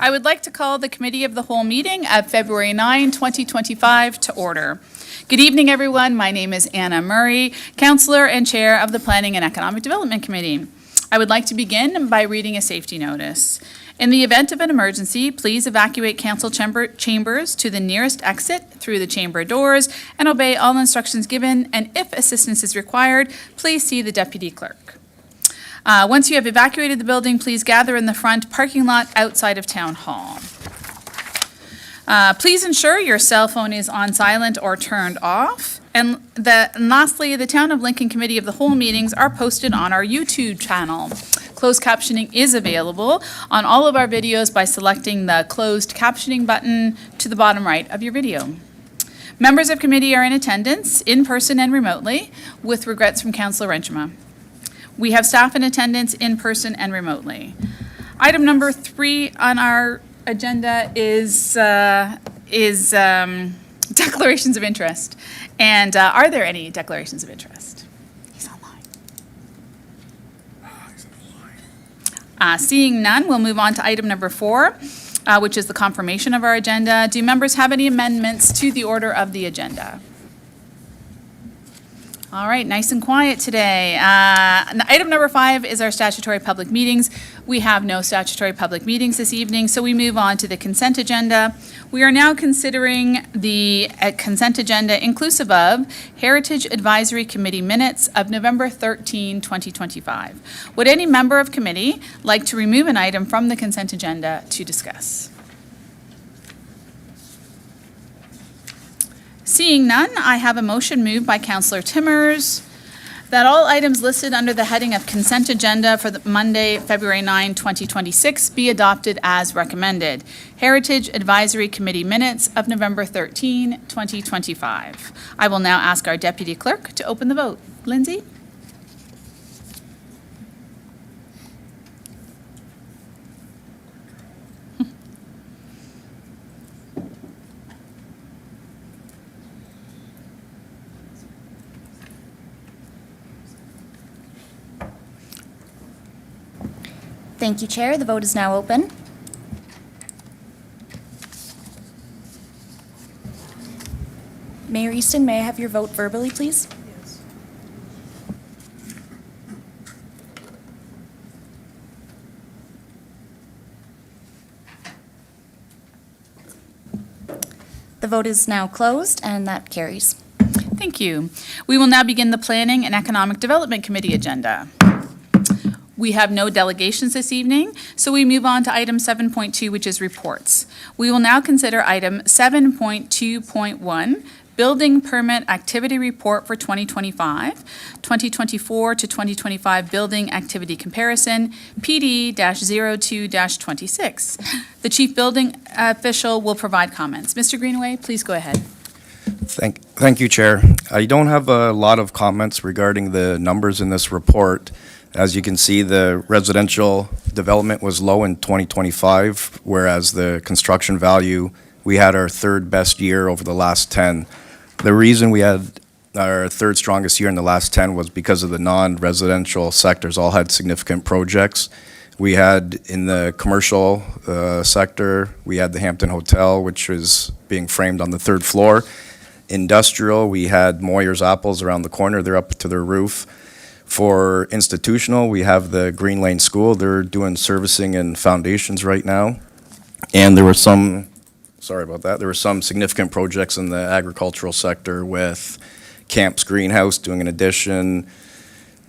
I would like to call the Committee of the Whole meeting of February 9, 2025 to order. Good evening, everyone. My name is Anna Murray, Councillor and Chair of the Planning and Economic Development Committee. I would like to begin by reading a safety notice. In the event of an emergency, please evacuate council chambers to the nearest exit through the chamber doors and obey all instructions given, and if assistance is required, please see the Deputy Clerk. Once you have evacuated the building, please gather in the front parking lot outside of Town Hall. Please ensure your cell phone is on silent or turned off. And lastly, the Town of Lincoln Committee of the Whole meetings are posted on our YouTube channel. Closed captioning is available on all of our videos by selecting the closed captioning button to the bottom right of your video. Members of committee are in attendance, in person and remotely, with regrets from Councillor Renchema. We have staff in attendance in person and remotely. Item number 3 on our agenda is declarations of interest. And are there any declarations of interest? He's online. Seeing none, we'll move on to item number 4, which is the confirmation of our agenda. Do members have any amendments to the order of the agenda? All right, nice and quiet today. Item number 5 is our statutory public meetings. We have no statutory public meetings this evening, so we move on to the consent agenda. We are now considering the consent agenda inclusive of Heritage Advisory Committee minutes of November 13, 2025. Would any member of committee like to remove an item from the consent agenda to discuss? Seeing none, I have a motion moved by Councillor Timmers that all items listed under the heading of consent agenda for the Monday, February 9, 2026 be adopted as recommended. Heritage Advisory Committee minutes of November 13, 2025. I will now ask our Deputy Clerk to open the vote. Lindsay? Thank you, Chair. The vote is now open. Mayor Easton, may I have your vote verbally, please? Yes. The vote is now closed, and that carries. Thank you. We will now begin the Planning and Economic Development Committee agenda. We have no delegations this evening, so we move on to item 7.2, which is reports. We will now consider item 7.2.1, Building Permit Activity Report for 2025, 2024 to 2025 Building Activity Comparison, PD-02-26. The Chief Building Official will provide comments. Mr. Greenaway, please go ahead. Thank you, Chair. I don't have a lot of comments regarding the numbers in this report. As you can see, the residential development was low in 2025, whereas the construction value, we had our third best year over the last 10. The reason we had our third strongest year in the last 10 was because of the non-residential sectors all had significant projects. We had in the commercial sector, we had the Hampton Hotel, which was being framed on the 3rd floor. Industrial, we had Moyer's Apples around the corner. They're up to their roof. For institutional, we have the Green Lane School. They're doing servicing and foundations right now. And there were some, sorry about that, there were some significant projects in the agricultural sector with Camps Greenhouse doing an addition.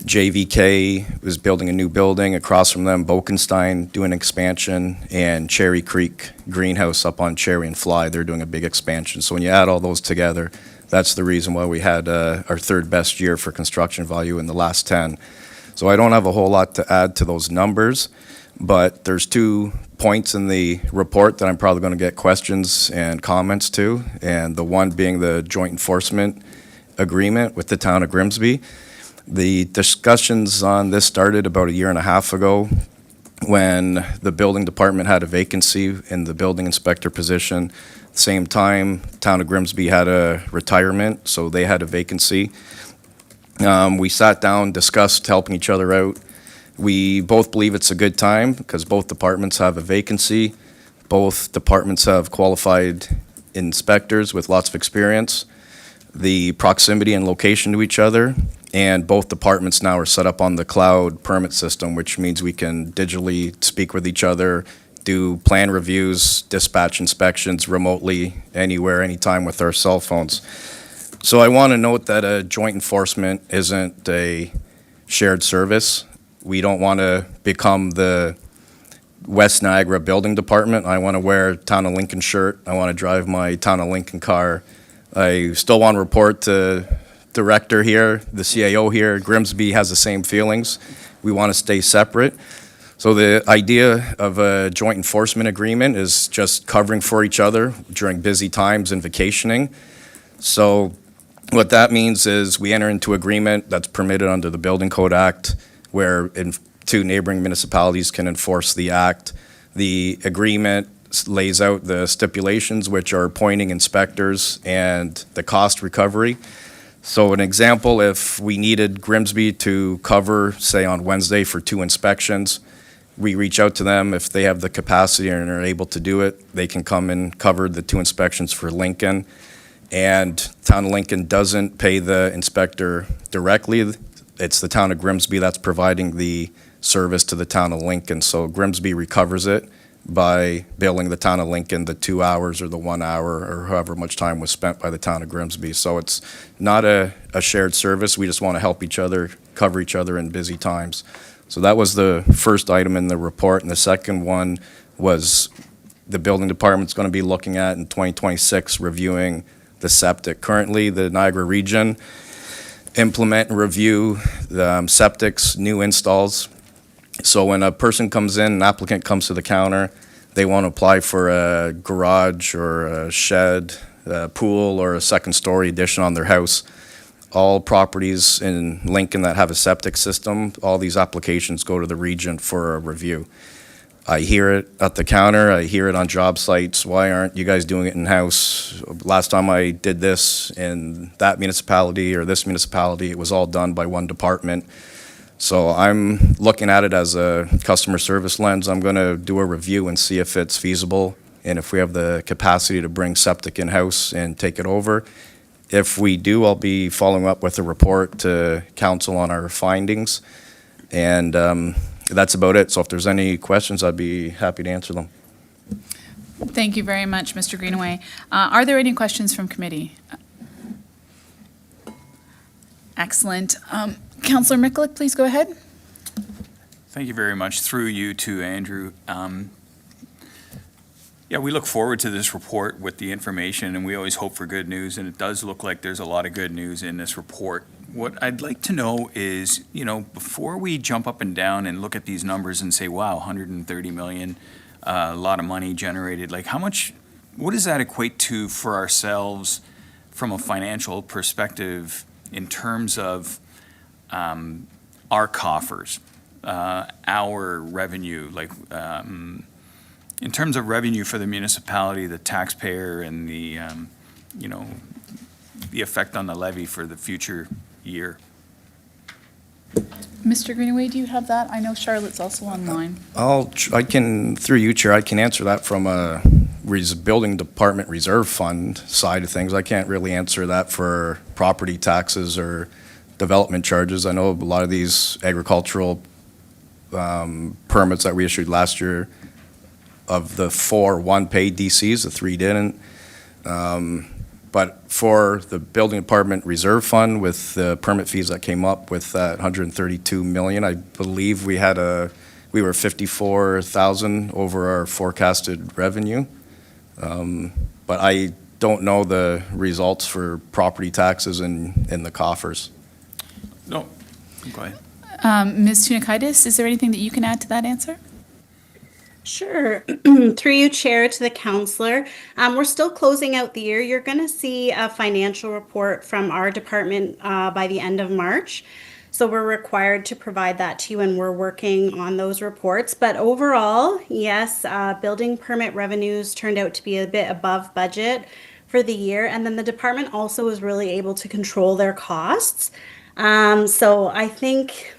JVK was building a new building. Across from them, Bokenstein doing expansion. And Cherry Creek Greenhouse up on Cherry and Fly, they're doing a big expansion. So when you add all those together, that's the reason why we had our third best year for construction value in the last 10. So I don't have a whole lot to add to those numbers, but there's 2 points in the report that I'm probably going to get questions and comments to, and the one being the joint enforcement agreement with the town of Grimsby. The discussions on this started about 1.5 years ago when the building department had a vacancy in the building inspector position. Same time, town of Grimsby had a retirement, so they had a vacancy. We sat down, discussed helping each other out. We both believe it's a good time because both departments have a vacancy. Both departments have qualified inspectors with lots of experience, the proximity and location to each other, and both departments now are set up on the cloud permit system, which means we can digitally speak with each other, do plan reviews, dispatch inspections remotely, anywhere, anytime with our cell phones. So I want to note that a joint enforcement isn't a shared service. We don't want to become the West Niagara Building Department. I want to wear a Town of Lincoln shirt. I want to drive my Town of Lincoln car. I still want to report to director here, the CAO here. Grimsby has the same feelings. We want to stay separate. So the idea of a joint enforcement agreement is just covering for each other during busy times and vacationing. So what that means is we enter into agreement that's permitted under the Building Code Act, where two neighboring municipalities can enforce the act. The agreement lays out the stipulations, which are appointing inspectors and the cost recovery. So an example, if we needed Grimsby to cover, say on Wednesday for 2 inspections, we reach out to them. If they have the capacity and are able to do it, they can come and cover the 2 inspections for Lincoln. And Town of Lincoln doesn't pay the inspector directly. It's the Town of Grimsby that's providing the service to the Town of Lincoln. So Grimsby recovers it by billing the Town of Lincoln the 2 hours or the 1 hour or however much time was spent by the Town of Grimsby. So it's not a shared service. We just want to help each other, cover each other in busy times. So that was the first item in the report. And the second one was the building department's going to be looking at in 2026, reviewing the septic. Currently, the Niagara region implement and review the septic's new installs. So when a person comes in, an applicant comes to the counter, they want to apply for a garage or a shed, a pool, or a second-story addition on their house. All properties in Lincoln that have a septic system, all these applications go to the region for a review. I hear it at the counter, I hear it on job sites. Why aren't you guys doing it in-house? Last time I did this in that municipality or this municipality, it was all done by one department. So I'm looking at it as a customer service lens. I'm going to do a review and see if it's feasible and if we have the capacity to bring septic in-house and take it over. If we do, I'll be following up with a report to council on our findings. And that's about it. So if there's any questions, I'd be happy to answer them. Thank you very much, Mr. Greenaway. Are there any questions from committee? Excellent. Councillor Mikulik, please go ahead. Thank you very much. Through you to Andrew. Yeah, we look forward to this report with the information, and we always hope for good news, and it does look like there's a lot of good news in this report. What I'd like to know is, before we jump up and down and look at these numbers and say, wow, 130 million, a lot of money generated, like what does that equate to for ourselves from a financial perspective in terms of our coffers, our revenue, in terms of revenue for the municipality, the taxpayer, and the effect on the levy for the future year? Mr. Greenaway, do you have that? I know Charlotte's also online. I can, through you, Chair, I can answer that from a building department reserve fund side of things. I can't really answer that for property taxes or development charges. I know a lot of these agricultural permits that we issued last year, of the 4, 1 paid DCs, the 3 didn't. But for the building department reserve fund, with the permit fees that came up with that 132 million, I believe we were 54,000 over our forecasted revenue. But I don't know the results for property taxes in the coffers. No, go ahead. Ms. Tunikaitis, is there anything that you can add to that answer? Sure. Through you, Chair, to the councillor. We're still closing out the year. You're going to see a financial report from our department by the end of March. So we're required to provide that to you, and we're working on those reports. But overall, yes, building permit revenues turned out to be a bit above budget for the year. And then the department also was really able to control their costs. So I think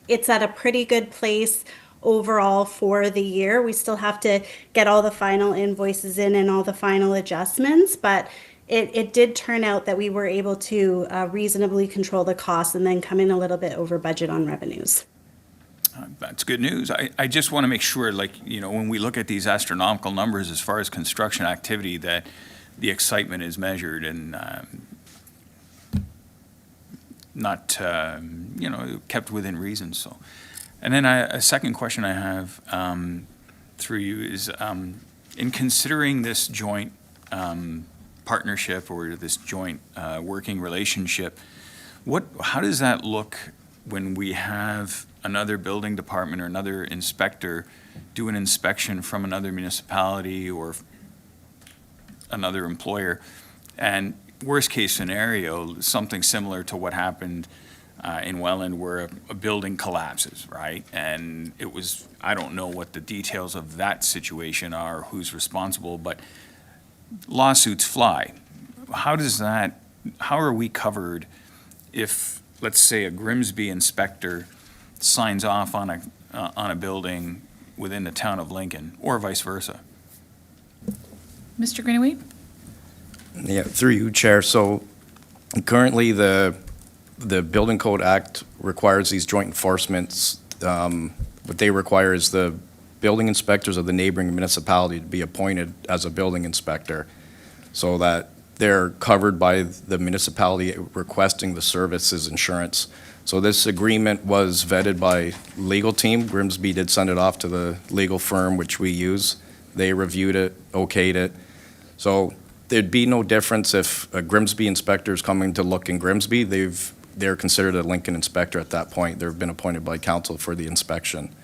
it's at a pretty good place overall for the year. We still have to get all the final invoices in and all the final adjustments, but it did turn out that we were able to reasonably control the costs and then come in a little bit over budget on revenues. That's good news. I just want to make sure, like, you know, when we look at these astronomical numbers as far as construction activity, that the excitement is measured and not, you know, kept within reason, so. And then a second question I have through you is, in considering this joint partnership or this joint working relationship, how does that look when we have another building department or another inspector do an inspection from another municipality or another employer? And worst case scenario, something similar to what happened in Welland where a building collapses, right? And it was, I don't know what the details of that situation are, who's responsible, but lawsuits fly. How are we covered if, let's say, a Grimsby inspector signs off on a building within the town of Lincoln, or vice versa? Mr. Greenaway? Yeah, through you, Chair. So currently, the Building Code Act requires these joint enforcements. What they require is the building inspectors of the neighboring municipality to be appointed as a building inspector so that they're covered by the municipality requesting the services insurance. So this agreement was vetted by legal team. Grimsby did send it off to the legal firm, which we use. They reviewed it, okayed it. So there'd be no difference if a Grimsby inspector is coming to look in Grimsby. They're considered a Lincoln inspector at that point. They've been appointed by council for the inspection.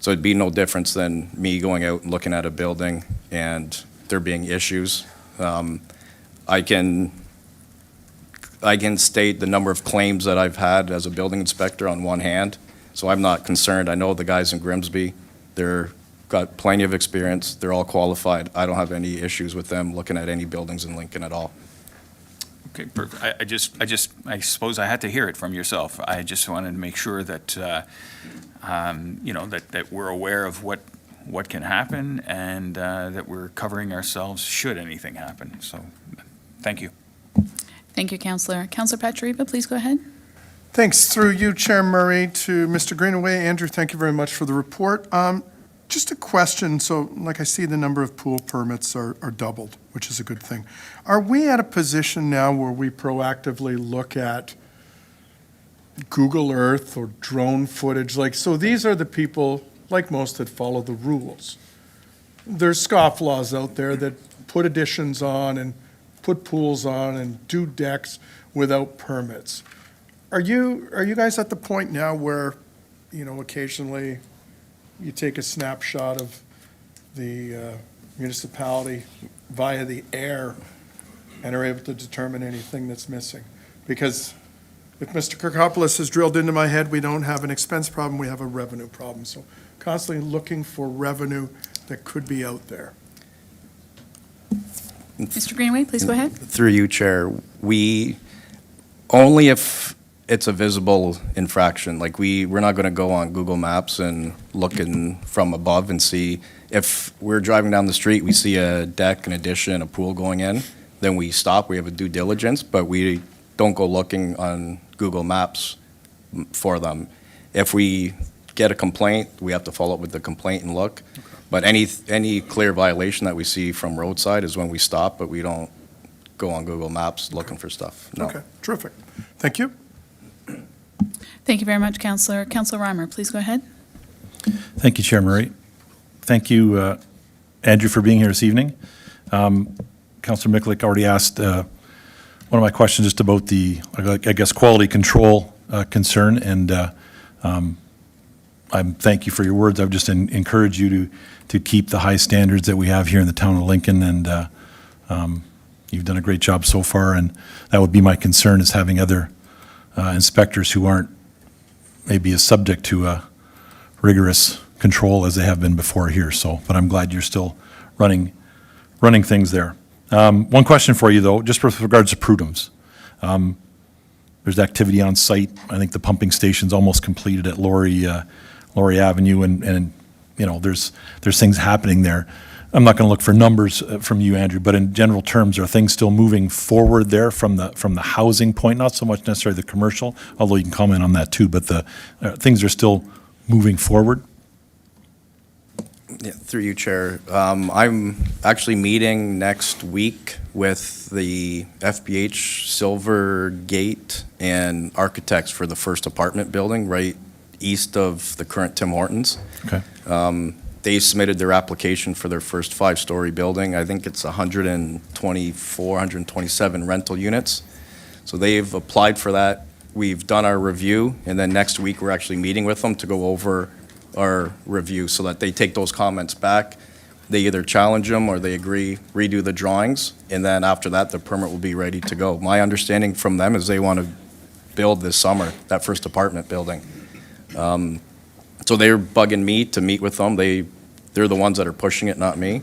So it'd be no difference than me going out and looking at a building and there being issues. I can state the number of claims that I've had as a building inspector on one hand, so I'm not concerned. I know the guys in Grimsby, they're got plenty of experience. They're all qualified. I don't have any issues with them looking at any buildings in Lincoln at all. Okay, perfect. I suppose I had to hear it from yourself. I just wanted to make sure that, you know, that we're aware of what can happen and that we're covering ourselves should anything happen. So, thank you. Thank you, Councillor. Councillor Patriva, please go ahead. Thanks. Through you, Chair Murray, to Mr. Greenaway. Andrew, thank you very much for the report. Just a question. So, like I see the number of pool permits are doubled, which is a good thing. Are we at a position now where we proactively look at Google Earth or drone footage? Like, so these are the people, like most, that follow the rules. There's scofflaws out there that put additions on and put pools on and do decks without permits. Are you guys at the point now where, you know, occasionally you take a snapshot of the municipality via the air and are able to determine anything that's missing? Because if Mr. Kirkopoulos has drilled into my head, we don't have an expense problem, we have a revenue problem. So constantly looking for revenue that could be out there. Mr. Greenaway, please go ahead. Through you, Chair, only if it's a visible infraction, like we're not going to go on Google Maps and looking from above and see. If we're driving down the street, we see a deck, an addition, a pool going in, then we stop, we have a due diligence, but we don't go looking on Google Maps for them. If we get a complaint, we have to follow up with the complaint and look. Okay. But any clear violation that we see from roadside is when we stop, but we don't go on Google Maps looking for stuff. No. Okay, terrific. Thank you. Thank you very much, Councillor. Councillor Reimer, please go ahead. Thank you, Chair Murray. Thank you, Andrew, for being here this evening. Councillor Mikulik already asked one of my questions just about the, I guess, quality control concern, and I thank you for your words. I would just encourage you to keep the high standards that we have here in the town of Lincoln, and you've done a great job so far, and that would be my concern, is having other inspectors who aren't maybe as subject to a rigorous control as they have been before here. So, but I'm glad you're still running things there. One question for you, though, just with regards to Prudhome's. There's activity on site. I think the pumping station's almost completed at Laurie Laurie Avenue, and you know, there's things happening there. I'm not going to look for numbers from you, Andrew, but in general terms, are things still moving forward there from the housing point? Not so much necessarily the commercial, although you can comment on that too, but the things are still moving forward? Yeah, through you, Chair. I'm actually meeting next week with the FBH Silver Gate and architects for the first apartment building right east of the current Tim Hortons. Okay. They submitted their application for their first 5-story building. I think it's 124, 127 rental units. So they've applied for that. We've done our review, and then next week we're actually meeting with them to go over our review so that they take those comments back. They either challenge them or they agree, redo the drawings, and then after that, the permit will be ready to go. My understanding from them is they want to build this summer, that first apartment building. So they're bugging me to meet with them. They're the ones that are pushing it, not me.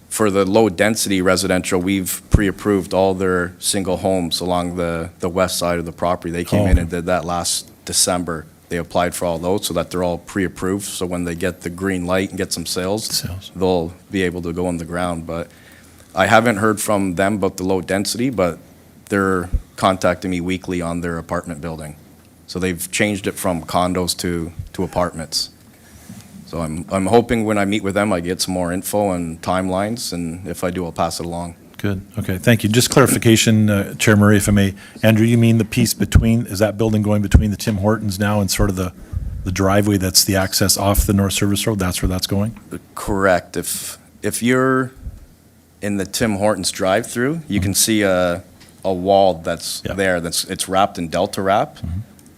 For the low-density residential, we've pre-approved all their single homes along the west side of the property. They came in and did that last December. They applied for all those so that they're all pre-approved, so when they get the green light and get some sales, they'll be able to go on the ground. But I haven't heard from them about the low density, but they're contacting me weekly on their apartment building. So they've changed it from condos to apartments. So I'm hoping when I meet with them, I get some more info and timelines, and if I do, I'll pass it along. Good. Okay, thank you. Just clarification, Chair Murray, if I may. Andrew, you mean the piece between, is that building going between the Tim Hortons now and sort of the driveway that's the access off the North Service Road? That's where that's going? Correct. If you're in the Tim Hortons drive-through, you can see a wall that's there. It's wrapped in Delta wrap,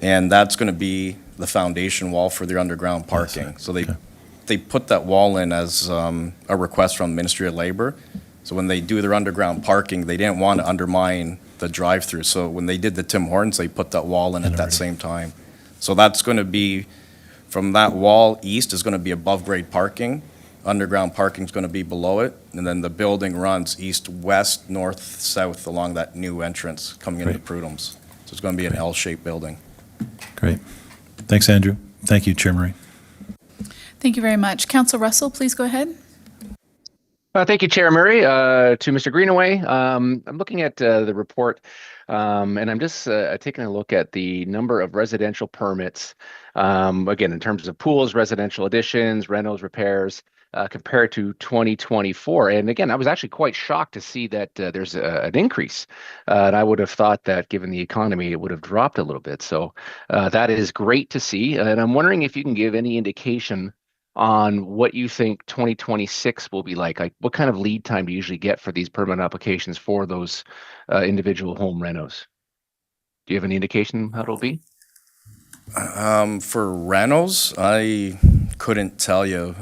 and that's going to be the foundation wall for their underground parking. So they put that wall in as a request from the Ministry of Labor. So when they do their underground parking, they didn't want to undermine the drive-through. So when they did the Tim Hortons, they put that wall in at that same time. So that's going to be, from that wall east is going to be above-grade parking. Underground parking is going to be below it. And then the building runs east-west, north-south along that new entrance coming into Prudhome's. So it's going to be an L-shaped building. Great. Thanks, Andrew. Thank you, Chair Murray. Thank you very much. Council Russell, please go ahead. Thank you, Chair Murray. To Mr. Greenaway, I'm looking at the report, and I'm just taking a look at the number of residential permits, again, in terms of pools, residential additions, renos, repairs, compared to 2024. And again, I was actually quite shocked to see that there's an increase. And I would have thought that given the economy, it would have dropped a little bit. So that is great to see. And I'm wondering if you can give any indication on what you think 2026 will be like. What kind of lead time do you usually get for these permit applications for those individual home renos? Do you have any indication how it'll be? For renos, I couldn't tell you.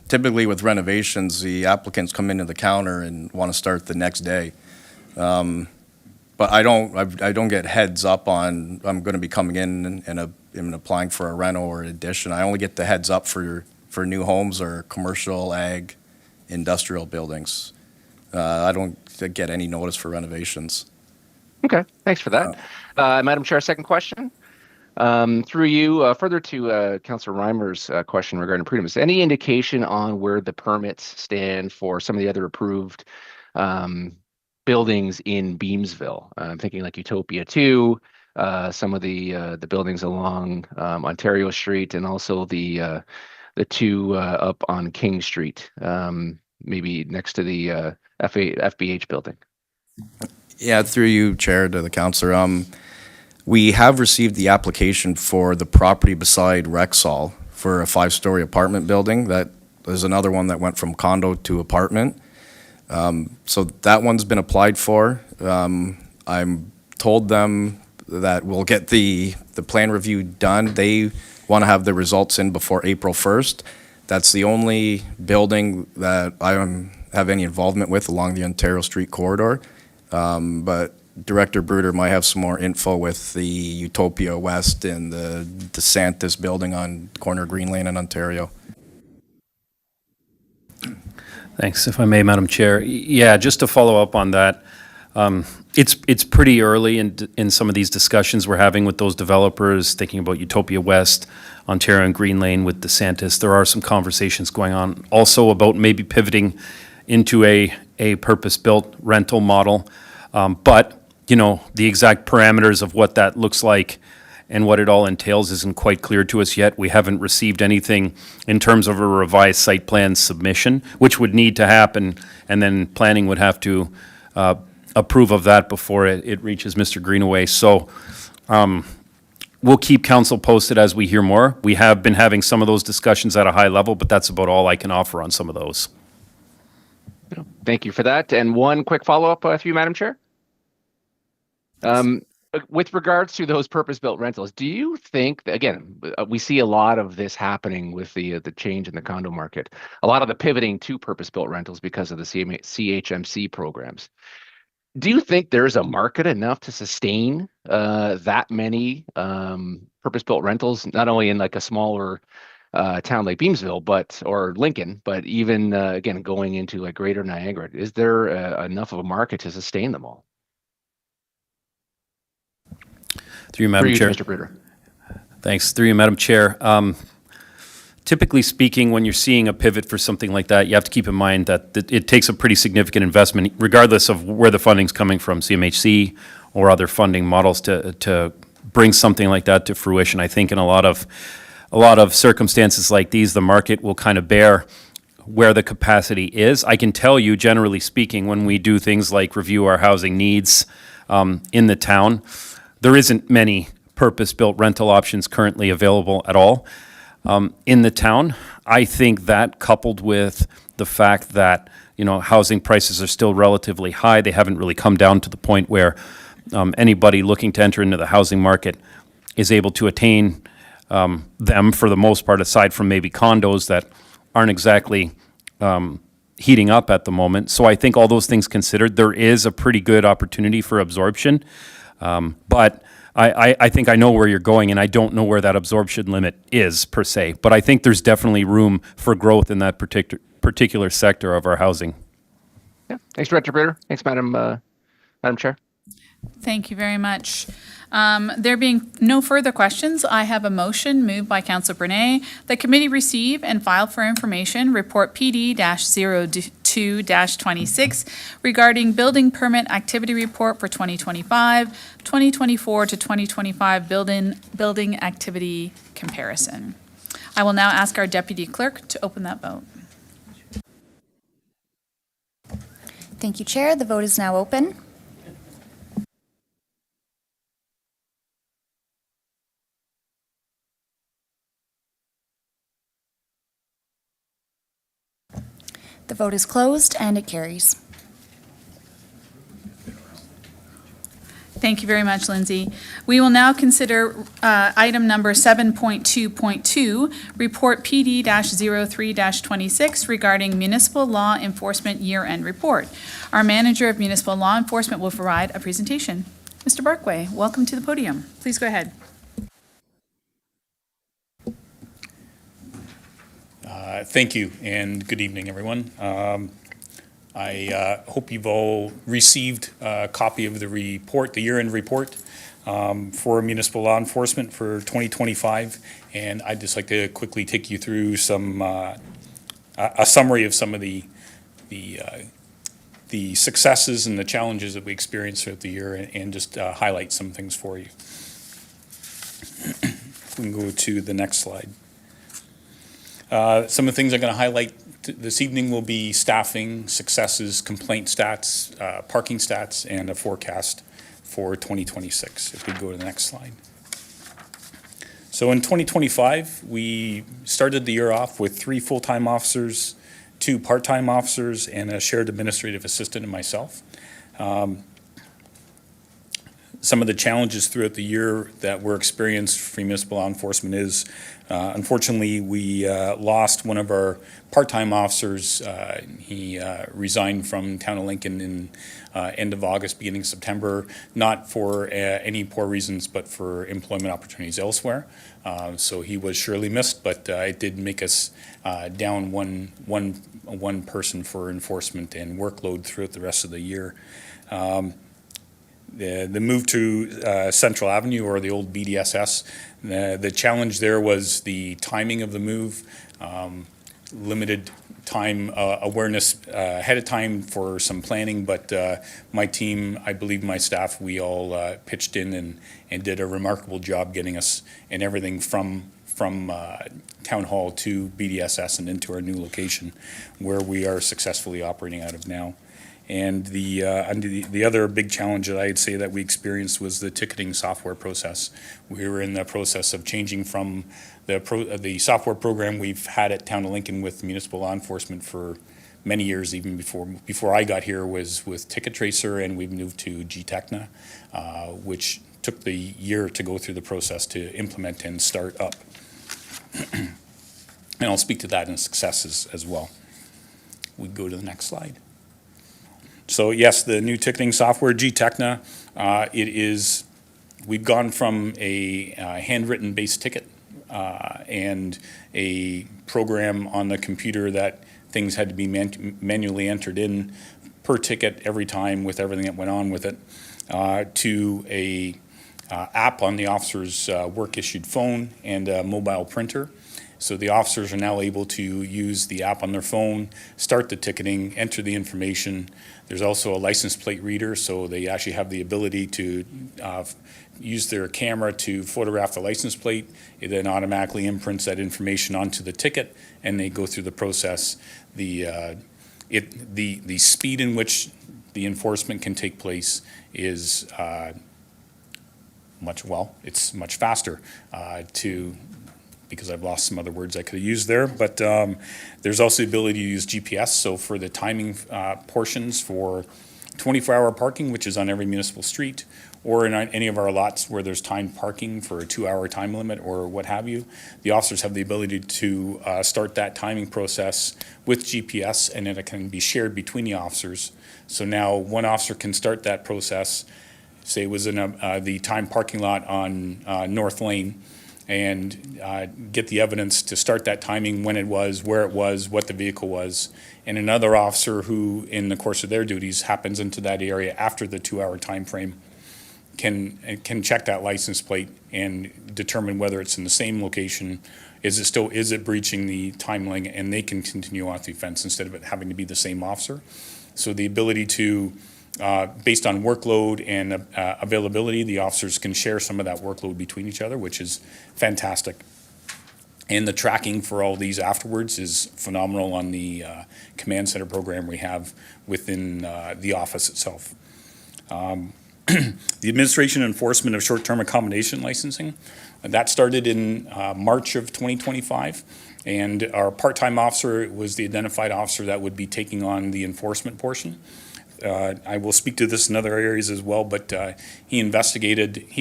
Typically with renovations, the applicants come into the counter and want to start the next day. But I don't get heads up on, I'm going to be coming in and applying for a reno or addition. I only get the heads up for new homes or commercial, ag, industrial buildings. I don't get any notice for renovations. Okay, thanks for that. Madam Chair, second question. Through you, further to Councillor Reimer's question regarding Prudhome's, any indication on where the permits stand for some of the other approved buildings in Beamsville? I'm thinking like Utopia 2, some of the buildings along Ontario Street, and also the two up on King Street, maybe next to the FBH building. Yeah, through you, Chair, to the councillor. We have received the application for the property beside Rexall for a 5-story apartment building. That there's another one that went from condo to apartment. So that one's been applied for. I'm told them that we'll get the plan review done. They want to have the results in before April 1st. That's the only building that I have any involvement with along the Ontario Street corridor. But Director Bruder might have some more info with the Utopia West and the DeSantis building on corner Green Lane and Ontario. Thanks. If I may, Madam Chair. Yeah, just to follow up on that, It's pretty early in some of these discussions we're having with those developers, thinking about Utopia West, Ontario and Green Lane with DeSantis. There are some conversations going on also about maybe pivoting into a purpose-built rental model. But, you know, the exact parameters of what that looks like and what it all entails isn't quite clear to us yet. We haven't received anything in terms of a revised site plan submission, which would need to happen, and then planning would have to approve of that before it reaches Mr. Greenaway. So we'll keep council posted as we hear more. We have been having some of those discussions at a high level, but that's about all I can offer on some of those. Thank you for that. And one quick follow-up for you, Madam Chair. With regards to those purpose-built rentals, do you think, again, we see a lot of this happening with the change in the condo market, a lot of the pivoting to purpose-built rentals because of the CHMC programs. Do you think there's a market enough to sustain that many purpose-built rentals, not only in like a smaller town like Beamsville, or Lincoln, but even again going into like Greater Niagara? Is there enough of a market to sustain them all? Through you, Madam Chair. Mr. Bruder. Thanks. Through you, Madam Chair. Typically speaking, when you're seeing a pivot for something like that, you have to keep in mind that it takes a pretty significant investment, regardless of where the funding's coming from, CMHC or other funding models, to bring something like that to fruition. I think in a lot of circumstances like these, the market will kind of bear where the capacity is. I can tell you, generally speaking, when we do things like review our housing needs in the town, there isn't many purpose-built rental options currently available at all in the town. I think that, coupled with the fact that, you know, housing prices are still relatively high, they haven't really come down to the point where anybody looking to enter into the housing market is able to attain them for the most part, aside from maybe condos that aren't exactly heating up at the moment. So I think all those things considered, there is a pretty good opportunity for absorption. But I think I know where you're going, and I don't know where that absorption limit is per se. But I think there's definitely room for growth in that particular sector of our housing. Yeah. Thanks, Director Bruder. Thanks, Madam Chair. Thank you very much. There being no further questions, I have a motion moved by Councillor Brunet. The committee receive and file for information Report PD-02-26 regarding building permit activity report for 2025, 2024 to 2025 building activity comparison. I will now ask our deputy clerk to open that vote. Thank you, Chair. The vote is now open. The vote is closed and it carries. Thank you very much, Lindsay. We will now consider item number 7.2.2, Report PD-03-26 regarding Municipal Law Enforcement Year-End Report. Our Manager of Municipal Law Enforcement will provide a presentation. Mr. Barkway, welcome to the podium. Please go ahead. Thank you, and good evening, everyone. I hope you've all received a copy of the report, the year-end report for municipal law enforcement for 2025, and I'd just like to quickly take you through some a summary of some of the successes and the challenges that we experienced throughout the year, and just highlight some things for you. If we can go to the next slide. Some of the things I'm going to highlight this evening will be staffing, successes, complaint stats, parking stats, and a forecast for 2026. If we go to the next slide. So in 2025, we started the year off with 3 full-time officers, 2 part-time officers, and a shared administrative assistant and myself. some of the challenges throughout the year that were experienced for municipal law enforcement is, unfortunately, we lost one of our part-time officers. He resigned from Town of Lincoln in end of August, beginning of September, not for any poor reasons, but for employment opportunities elsewhere. So he was surely missed, but it did make us down one person for enforcement and workload throughout the rest of the year. The move to Central Avenue, or the old BDSS, the challenge there was the timing of the move, limited time awareness ahead of time for some planning, but my team, I believe my staff, we all pitched in and did a remarkable job getting us and everything from Town Hall to BDSS and into our new location, where we are successfully operating out of now. And the other big challenge that I'd say that we experienced was the ticketing software process. We were in the process of changing from the software program we've had at Town of Lincoln with municipal law enforcement for many years, even before I got here, was with Ticket Tracer, and we've moved to GTechna, which took the year to go through the process to implement and start up. And I'll speak to that in successes as well. We go to the next slide. So yes, the new ticketing software, GTechna, we've gone from a handwritten base ticket and a program on the computer that things had to be manually entered in per ticket every time with everything that went on with it, to a app on the officer's work-issued phone and a mobile printer. So the officers are now able to use the app on their phone, start the ticketing, enter the information. There's also a license plate reader, so they actually have the ability to use their camera to photograph the license plate. It then automatically imprints that information onto the ticket, and they go through the process. The speed in which the enforcement can take place is it's much faster because I've lost some other words I could have used there, but there's also the ability to use GPS. So for the timing portions for 24-hour parking, which is on every municipal street, or in any of our lots where there's timed parking for a 2-hour time limit or what have you, the officers have the ability to start that timing process with GPS, and then it can be shared between the officers. So now one officer can start that process, say it was in the timed parking lot on North Lane, and get the evidence to start that timing, when it was, where it was, what the vehicle was. And another officer who, in the course of their duties, happens into that area after the 2-hour time frame can check that license plate and determine whether it's in the same location. Is it breaching the time limit, and they can continue on with the offense instead of it having to be the same officer. So the ability to, based on workload and availability, the officers can share some of that workload between each other, which is fantastic. And the tracking for all these afterwards is phenomenal on the command center program we have within the office itself. The administration and enforcement of short-term accommodation licensing, that started in March of 2025. And our part-time officer was the identified officer that would be taking on the enforcement portion. I will speak to this in other areas as well, but he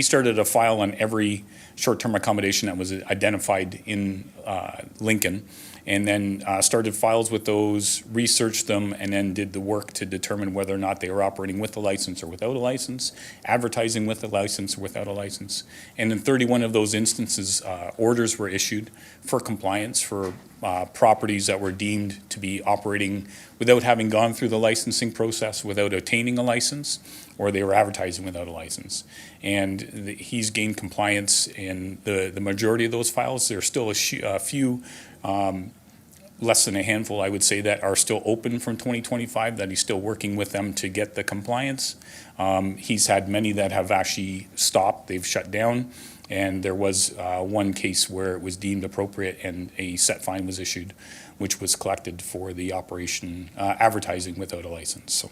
started a file on every short-term accommodation that was identified in Lincoln, and then started files with those, researched them, and then did the work to determine whether or not they were operating with a license or without a license, advertising with a license or without a license. And in 31 of those instances, orders were issued for compliance for properties that were deemed to be operating without having gone through the licensing process, without obtaining a license, or they were advertising without a license. And he's gained compliance in the majority of those files. There's still a few, less than a handful, I would say, that are still open from 2025, that he's still working with them to get the compliance. He's had many that have actually stopped, they've shut down. And there was one case where it was deemed appropriate and a set fine was issued, which was collected for the operation, advertising without a license. So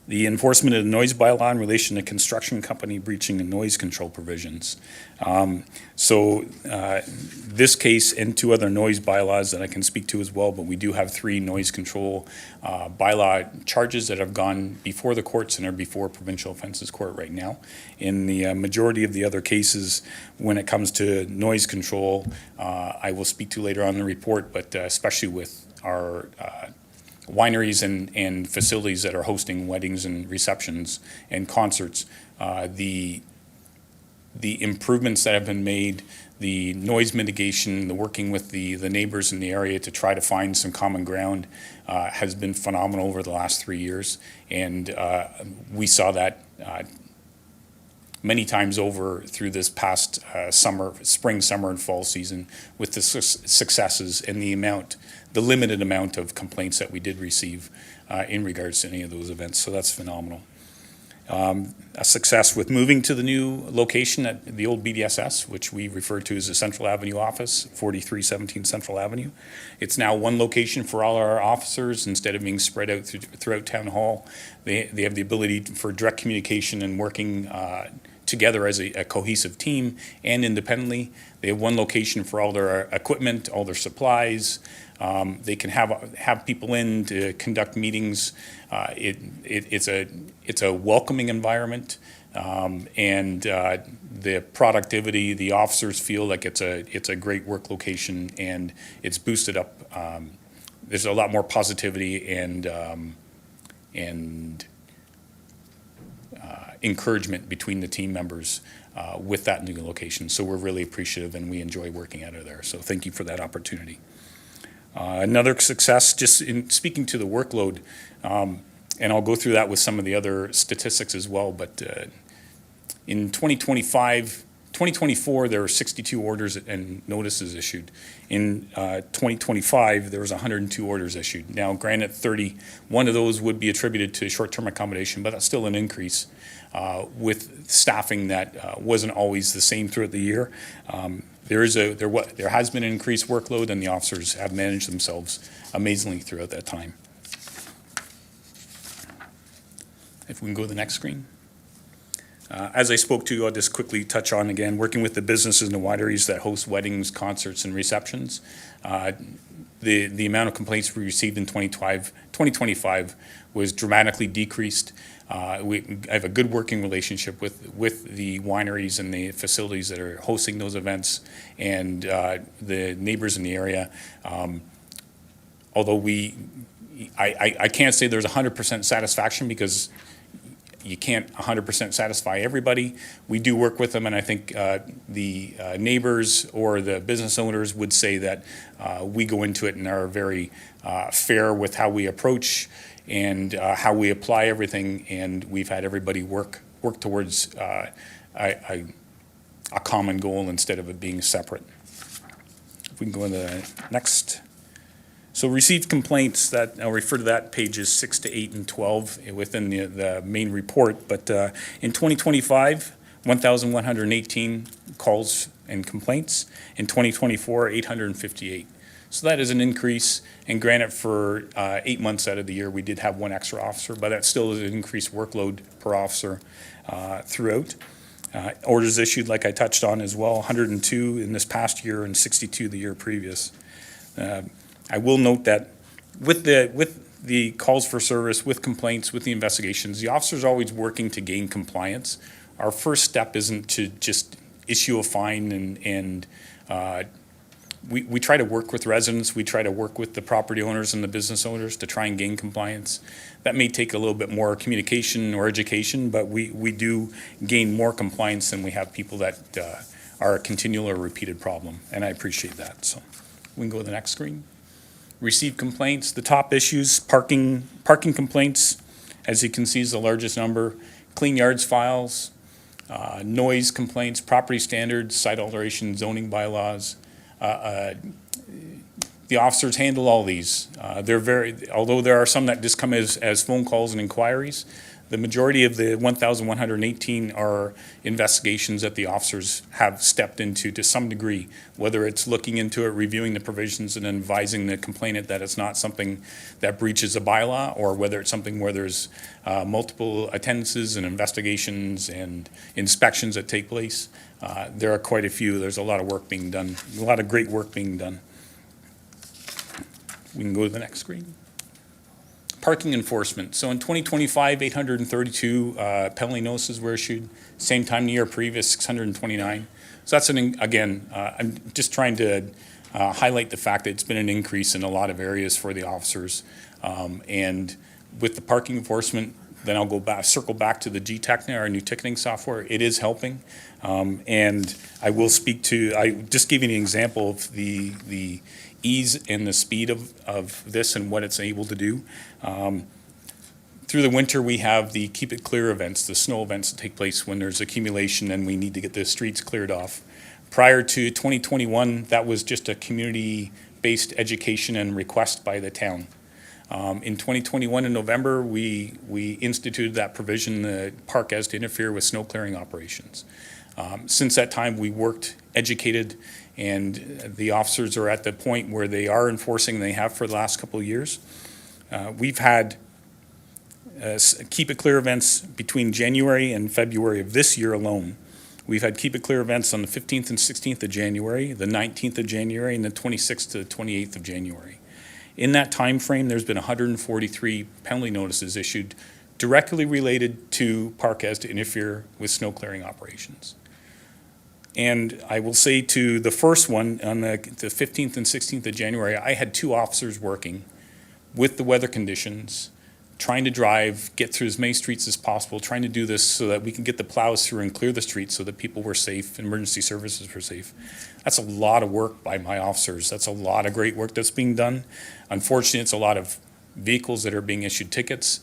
the enforcement of the noise bylaw in relation to construction company breaching the noise control provisions. This case and two other noise bylaws that I can speak to as well, but we do have three noise control bylaw charges that have gone before the courts and are before provincial offenses court right now. In the majority of the other cases, when it comes to noise control, I will speak to later on in the report, but especially with our wineries and facilities that are hosting weddings and receptions and concerts, the improvements that have been made, the noise mitigation, the working with the neighbors in the area to try to find some common ground has been phenomenal over the last 3 years. And we saw that many times over through this past spring, summer, and fall season with the successes and the limited amount of complaints that we did receive in regards to any of those events. So that's phenomenal. A success with moving to the new location at the old BDSS, which we refer to as the Central Avenue office, 4317 Central Avenue. It's now one location for all our officers instead of being spread out throughout Town Hall. They have the ability for direct communication and working together as a cohesive team and independently. They have one location for all their equipment, all their supplies. They can have people in to conduct meetings. It's a welcoming environment, and the productivity, the officers feel like it's a great work location, and it's boosted up. There's a lot more positivity and encouragement between the team members with that new location. So we're really appreciative, and we enjoy working out of there. So thank you for that opportunity. Another success, just in speaking to the workload, and I'll go through that with some of the other statistics as well, but in 2024, there were 62 orders and notices issued. In 2025, there was 102 orders issued. Now, granted, 31 of those would be attributed to short-term accommodation, but that's still an increase with staffing that wasn't always the same throughout the year. There has been an increased workload, and the officers have managed themselves amazingly throughout that time. If we can go to the next screen. As I spoke to, I'll just quickly touch on again, working with the businesses and the wineries that host weddings, concerts, and receptions. The amount of complaints we received in 2025 was dramatically decreased. I have a good working relationship with the wineries and the facilities that are hosting those events and the neighbors in the area. Although I can't say there's 100% satisfaction because you can't 100% satisfy everybody. We do work with them, and I think the neighbors or the business owners would say that we go into it and are very fair with how we approach and how we apply everything, and we've had everybody work towards a common goal instead of it being separate. If we can go to the next. So received complaints, that I'll refer to that pages 6 to 8 and 12 within the main report. But in 2025, 1,118 calls and complaints. In 2024, 858. So that is an increase. And granted, for 8 months out of the year, we did have one extra officer, but that still is an increased workload per officer throughout. Orders issued, like I touched on as well, 102 in this past year and 62 the year previous. I will note that with the calls for service, with complaints, with the investigations, the officer's always working to gain compliance. Our first step isn't to just issue a fine and we try to work with residents, we try to work with the property owners and the business owners to try and gain compliance. That may take a little bit more communication or education, but we do gain more compliance than we have people that are a continual or repeated problem, and I appreciate that. So we can go to the next screen. Received complaints, the top issues, parking complaints, as you can see, is the largest number. Clean yards files, noise complaints, property standards, site alteration, zoning bylaws. The officers handle all these. Although there are some that just come as phone calls and inquiries, The majority of the 1,118 are investigations that the officers have stepped into to some degree, whether it's looking into it, reviewing the provisions, and advising the complainant that it's not something that breaches a bylaw, or whether it's something where there's multiple attendances and investigations and inspections that take place. There are quite a few. There's a lot of work being done, a lot of great work being done. We can go to the next screen. Parking enforcement. So in 2025, 832 penalty notices were issued. Same time the year previous, 629. So that's again, I'm just trying to highlight the fact that it's been an increase in a lot of areas for the officers. And with the parking enforcement, then I'll go back, circle back to the GTECHNA, our new ticketing software. It is helping. And I will speak to, I just give you an example of the ease and the speed of this and what it's able to do. Through the winter, we have the Keep It Clear events, the snow events that take place when there's accumulation and we need to get the streets cleared off. Prior to 2021, that was just a community-based education and request by the town. In 2021, in November, we instituted that provision, the park has to interfere with snow clearing operations. Since that time, we worked, educated, and the officers are at the point where they are enforcing, they have for the last couple of years. We've had Keep It Clear events between January and February of this year alone. We've had Keep It Clear events on the 15th and 16th of January, the 19th of January, and the 26th to the 28th of January. In that time frame, there's been 143 penalty notices issued directly related to park as to interfere with snow clearing operations. And I will say to the first one, on the 15th and 16th of January, I had 2 officers working with the weather conditions, trying to drive, get through as many streets as possible, trying to do this so that we can get the plows through and clear the streets so that people were safe, emergency services were safe. That's a lot of work by my officers. That's a lot of great work that's being done. Unfortunately, it's a lot of vehicles that are being issued tickets.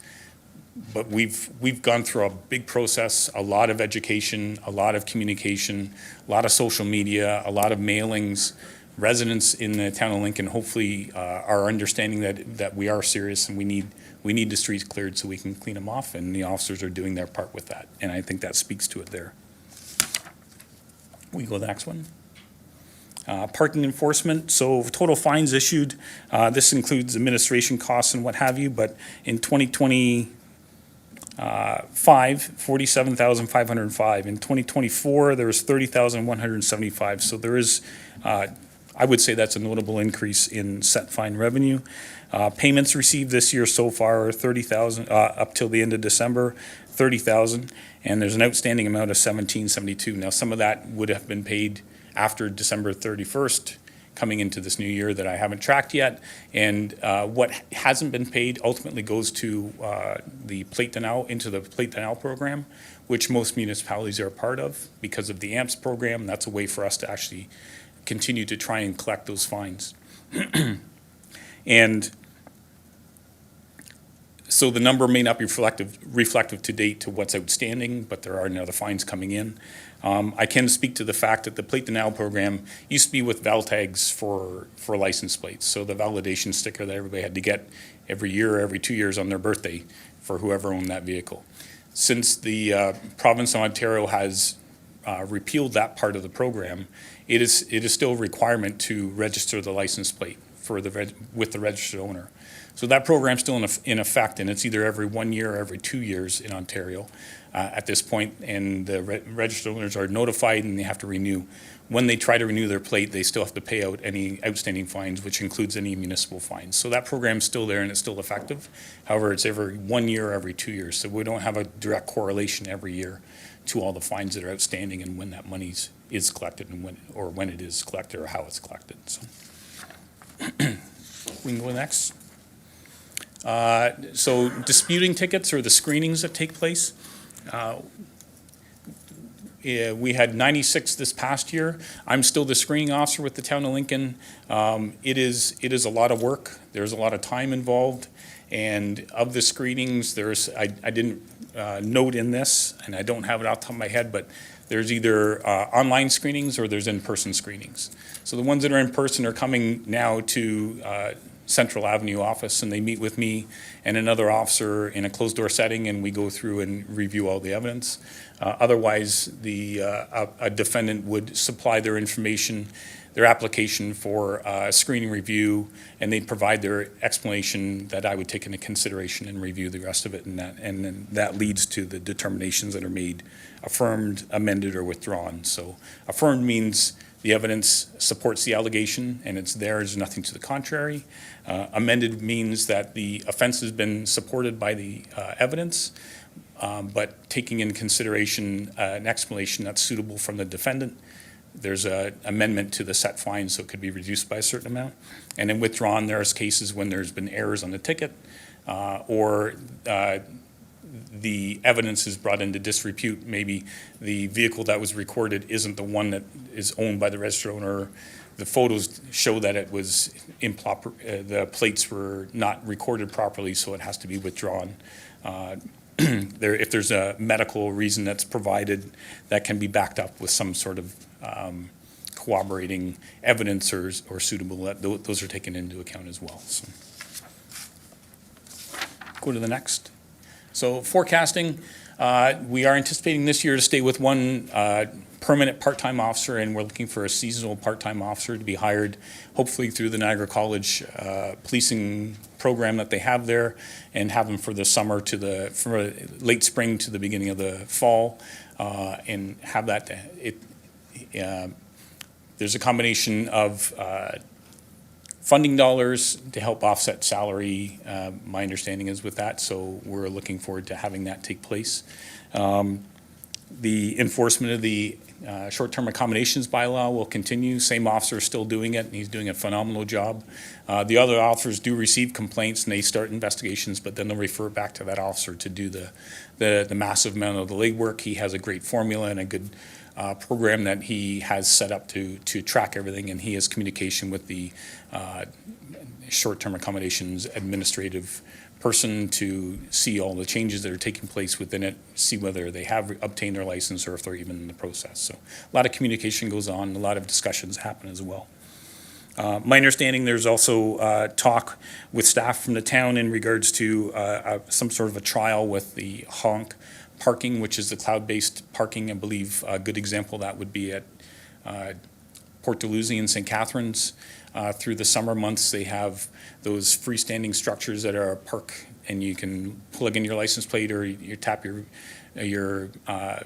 But we've gone through a big process, a lot of education, a lot of communication, a lot of social media, a lot of mailings. Residents in the town of Lincoln hopefully are understanding that we are serious and we need the streets cleared so we can clean them off, and the officers are doing their part with that. And I think that speaks to it there. We go to the next one. Parking enforcement, so total fines issued. This includes administration costs and what have you, but in 2020, 47,505. In 2024, there was 30,175. So there is, I would say that's a notable increase in set fine revenue. Payments received this year so far are 30,000, up till the end of December, 30,000. And there's an outstanding amount of 1772. Now, some of that would have been paid after December 31st. Coming into this new year that I haven't tracked yet. And what hasn't been paid ultimately goes to the Plate Denial, into the Plate Denial program, which most municipalities are a part of because of the AMPS program. That's a way for us to actually continue to try and collect those fines. And so the number may not be reflective to date to what's outstanding, but there are other fines coming in. I can speak to the fact that the Plate Denial program used to be with Val tags for license plates. So the validation sticker that everybody had to get every year or every 2 years on their birthday for whoever owned that vehicle. Since the province of Ontario has repealed that part of the program, it is still a requirement to register the license plate for with the registered owner. So that program's still in effect, and it's either every 1 year or every 2 years in Ontario at this point, and the registered owners are notified and they have to renew. When they try to renew their plate, they still have to pay out any outstanding fines, which includes any municipal fines. So that program's still there and it's still effective. However, it's every 1 year or every 2 years, so we don't have a direct correlation every year to all the fines that are outstanding and when that money is collected and when it is collected or how it's collected. So we can go next. So disputing tickets or the screenings that take place. We had 96 this past year. I'm still the screening officer with the town of Lincoln. It is a lot of work. There's a lot of time involved. And of the screenings, I didn't note in this, and I don't have it off the top of my head, but There's either online screenings or there's in-person screenings. So the ones that are in person are coming now to Central Avenue office, and they meet with me and another officer in a closed-door setting, and we go through and review all the evidence. Otherwise, a defendant would supply their information, their application for screening review, and they'd provide their explanation that I would take into consideration and review the rest of it, and then that leads to the determinations that are made, affirmed, amended, or withdrawn. So affirmed means the evidence supports the allegation and it's there, there's nothing to the contrary. Amended means that the offense has been supported by the evidence, but taking into consideration an explanation that's suitable from the defendant. There's an amendment to the set fine, so it could be reduced by a certain amount. And then withdrawn, there's cases when there's been errors on the ticket or the evidence is brought into disrepute. Maybe the vehicle that was recorded isn't the one that is owned by the registered owner. The photos show that it was improper, the plates were not recorded properly, so it has to be withdrawn. If there's a medical reason that's provided, that can be backed up with some sort of corroborating evidence or suitable, those are taken into account as well. So. Go to the next. So forecasting, we are anticipating this year to stay with one permanent part-time officer, and we're looking for a seasonal part-time officer to be hired, hopefully through the Niagara College policing program that they have there, and have them for the summer to from late spring to the beginning of the fall, and have that. There's a combination of funding dollars to help offset salary, my understanding is with that, so we're looking forward to having that take place. The enforcement of the short-term accommodations bylaw will continue. Same officer is still doing it, and he's doing a phenomenal job. The other officers do receive complaints, and they start investigations, but then they'll refer back to that officer to do the massive amount of the legwork. He has a great formula and a good program that he has set up to track everything, and he has communication with the short-term accommodations administrative person to see all the changes that are taking place within it, see whether they have obtained their license or if they're even in the process. So a lot of communication goes on, a lot of discussions happen as well. My understanding, there's also talk with staff from the town in regards to some sort of a trial with the honk parking, which is the cloud-based parking. I believe a good example of that would be at Port Dalhousie and St. Catharines. Through the summer months, they have those freestanding structures that are a park, and you can plug in your license plate or you tap your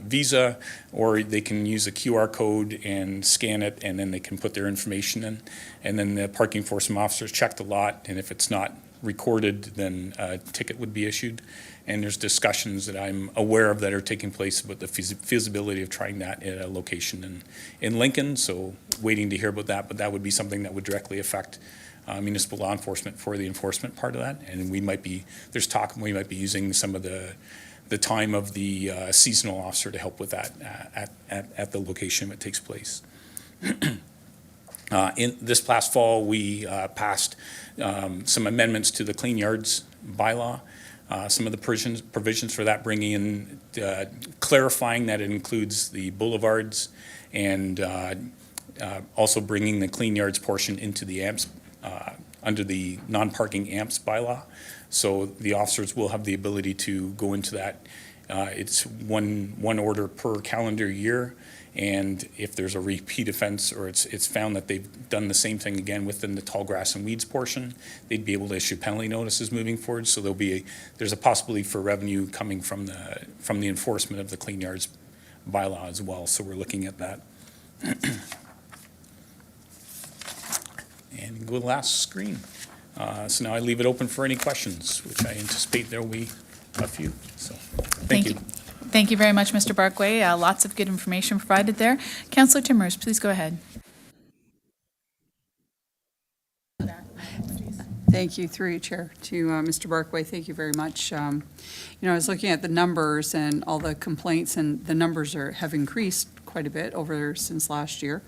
Visa, or they can use a QR code and scan it, and then they can put their information in. And then the parking enforcement officers check the lot, and if it's not recorded, then a ticket would be issued. And there's discussions that I'm aware of that are taking place about the feasibility of trying that at a location in Lincoln. So waiting to hear about that, but that would be something that would directly affect municipal law enforcement for the enforcement part of that. And there's talk we might be using some of the time of the seasonal officer to help with that at the location it takes place. In this past fall, we passed some amendments to the Clean Yards bylaw. Some of the provisions for that, bringing in, clarifying that it includes the boulevards, and also bringing the Clean Yards portion into the AMPS, under the non-parking AMPS bylaw. So the officers will have the ability to go into that. It's one order per calendar year. And if there's a repeat offense, or it's found that they've done the same thing again within the tall grass and weeds portion, they'd be able to issue penalty notices moving forward. So there's a possibility for revenue coming from the enforcement of the Clean Yards bylaw as well. So we're looking at that. And go to the last screen. So now I leave it open for any questions, which I anticipate there will be a few. So thank you. Thank you very much, Mr. Barkway. Lots of good information provided there. Councillor Timmers, please go ahead. Thank you, through you, Chair, to Mr. Barkway. Thank you very much. I was looking at the numbers and all the complaints, and the numbers have increased quite a bit since last year.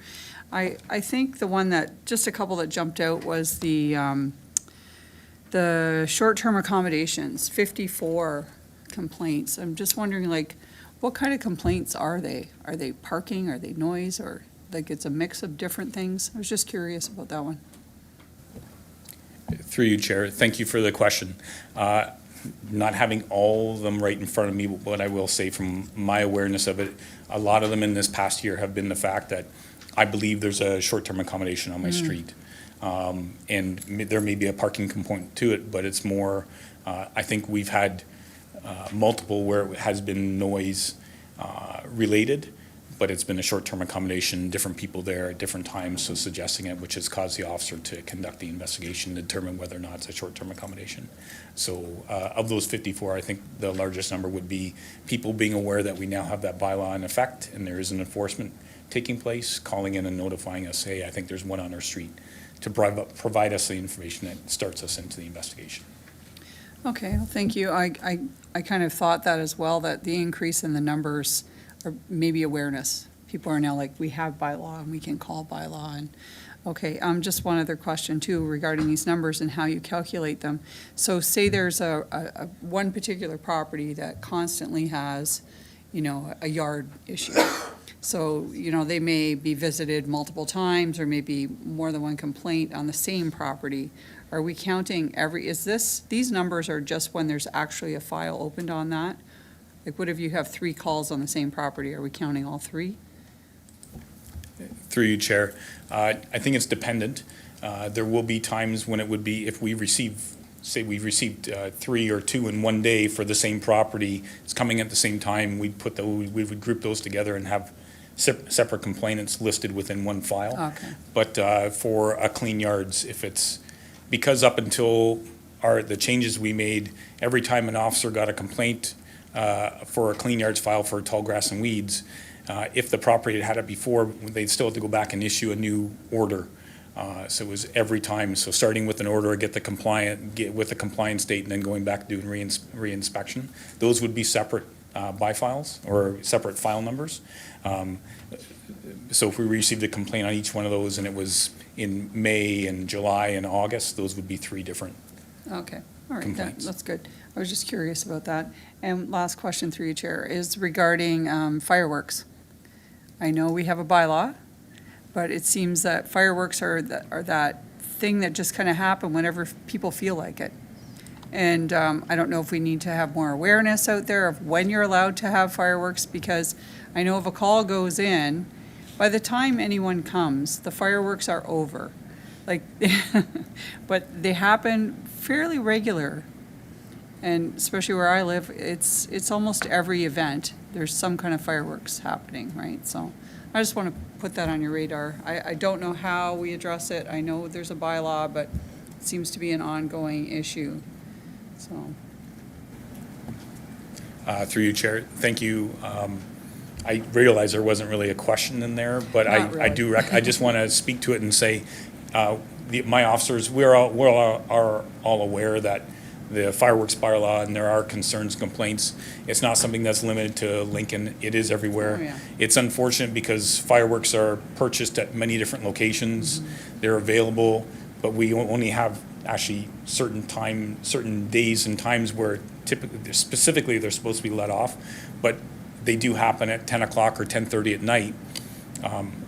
I think the one just a couple that jumped out was the short-term accommodations, 54 complaints. I'm just wondering, what What kind of complaints are they? Are they parking, are they noise, or like it's a mix of different things? I was just curious about that one. Through you, Chair, thank you for the question. Not having all of them right in front of me, but what I will say from my awareness of it, a lot of them in this past year have been the fact that I believe there's a short-term accommodation on my street. And there may be a parking component to it, but it's more, I think we've had multiple where it has been noise related, but it's been a short-term accommodation, different people there at different times, so suggesting it, which has caused the officer to conduct the investigation to determine whether or not it's a short-term accommodation. So of those 54, I think the largest number would be people being aware that we now have that bylaw in effect and there is an enforcement taking place, calling in and notifying us, hey, I think there's one on our street, to provide us the information that starts us into the investigation. Okay, well, thank you. I kind of thought that as well, that the increase in the numbers or maybe awareness. People are now like, we have bylaw and we can call bylaw. And okay, just one other question too regarding these numbers and how you calculate them. So say there's a one particular property that constantly has, you know, a yard issue. So, you know, they may be visited multiple times or maybe more than one complaint on the same property. Are we counting these numbers are just when there's actually a file opened on that? Like what if you have 3 calls on the same property? Are we counting all 3? Through you, Chair. I think it's dependent. There will be times when it would be, if we receive, say we received 3 or 2 in one day for the same property, it's coming at the same time, we would group those together and have separate complainants listed within one file. Okay. But for a clean yards, if it's, because up until the changes we made, every time an officer got a complaint for a clean yards file for tall grass and weeds, if the property had had it before, they'd still have to go back and issue a new order. So it was every time. So starting with an order, get with the compliance date, and then going back doing reinspection. Those would be separate by files or separate file numbers. So if we received a complaint on each one of those and it was in May and July and August, those would be 3 different. Okay, all right, Complaints. that's good. I was just curious about that. And last question through you, Chair, is regarding fireworks. I know we have a bylaw, but it seems that fireworks are that thing that just kind of happen whenever people feel like it. And I don't know if we need to have more awareness out there of when you're allowed to have fireworks, because I know if a call goes in, by the time anyone comes, the fireworks are over. Like, but they happen fairly regular. And especially where I live, it's almost every event, there's some kind of fireworks happening, right? So I just want to put that on your radar. I don't know how we address it. I know there's a bylaw, but it seems to be an ongoing issue, so. Through you, Chair, thank you. I realize there wasn't really a question in there, but Not really. I just want to speak to it and say, my officers, we're all aware that the fireworks bylaw, and there are concerns, complaints. It's not something that's limited to Lincoln. It is everywhere. Oh, yeah. It's unfortunate because fireworks are purchased at many different locations. They're available, but we only have actually certain days and times where specifically they're supposed to be let off, but they do happen at 10 o'clock or 10:30 at night.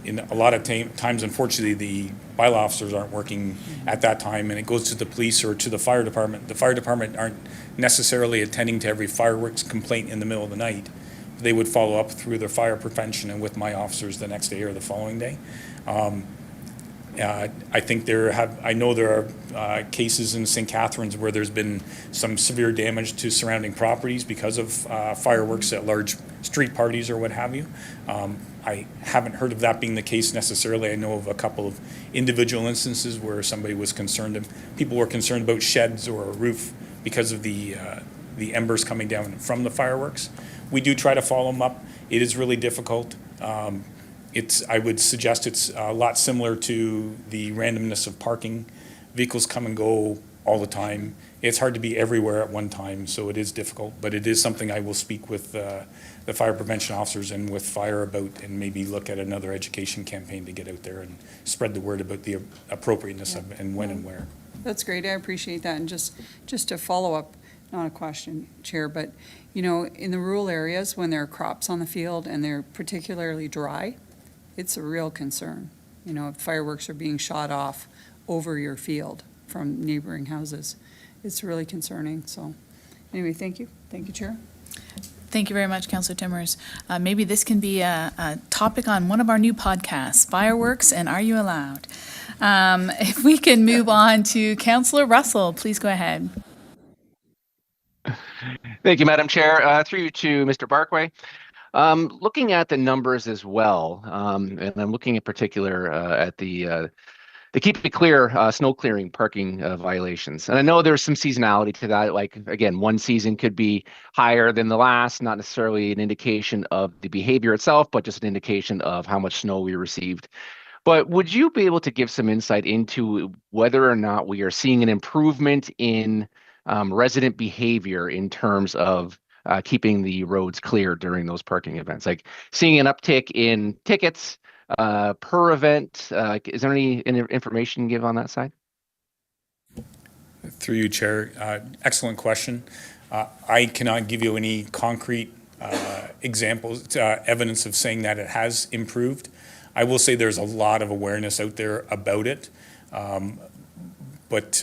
In a lot of times, unfortunately, the bylaw officers aren't working at that time, and it goes to the police or to the fire department. The fire department aren't necessarily attending to every fireworks complaint in the middle of the night. They would follow up through their fire prevention and with my officers the next day or the following day. I think I know there are cases in St. Catharines where there's been some severe damage to surrounding properties because of fireworks at large street parties or what have you. I haven't heard of that being the case necessarily. I know of a couple of individual instances where somebody was concerned, people were concerned about sheds or a roof because of the embers coming down from the fireworks. We do try to follow them up. It is really difficult. I would suggest it's a lot similar to the randomness of parking. Vehicles come and go all the time. It's hard to be everywhere at one time, so it is difficult, but it is something I will speak with the fire prevention officers and with fire about, and maybe look at another education campaign to get out there and spread the word about the appropriateness of and when and where. That's great, I appreciate that. And just to follow up, not a question, Chair, but, you know, in the rural areas, when there are crops on the field and they're particularly dry, it's a real concern. You know, if fireworks are being shot off over your field from neighboring houses, it's really concerning. So, anyway, thank you. Thank you, Chair. Thank you very much, Councillor Timmers. Maybe this can be a topic on one of our new podcasts, fireworks and are you allowed? If we can move on to Councillor Russell, please go ahead. Thank you, Madam Chair. Through you to Mr. Barkway. Looking at the numbers as well, and I'm looking in particular at the Keep It Clear snow clearing parking violations. And I know there's some seasonality to that. Like, again, one season could be higher than the last, not necessarily an indication of the behavior itself, but just an indication of how much snow we received. But would you be able to give some insight into whether or not we are seeing an improvement in resident behavior in terms of keeping the roads clear during those parking events? Like seeing an uptick in tickets per event. Is there any information you can give on that side? Through you, Chair. Excellent question. I cannot give you any concrete examples, evidence of saying that it has improved. I will say there's a lot of awareness out there about it. But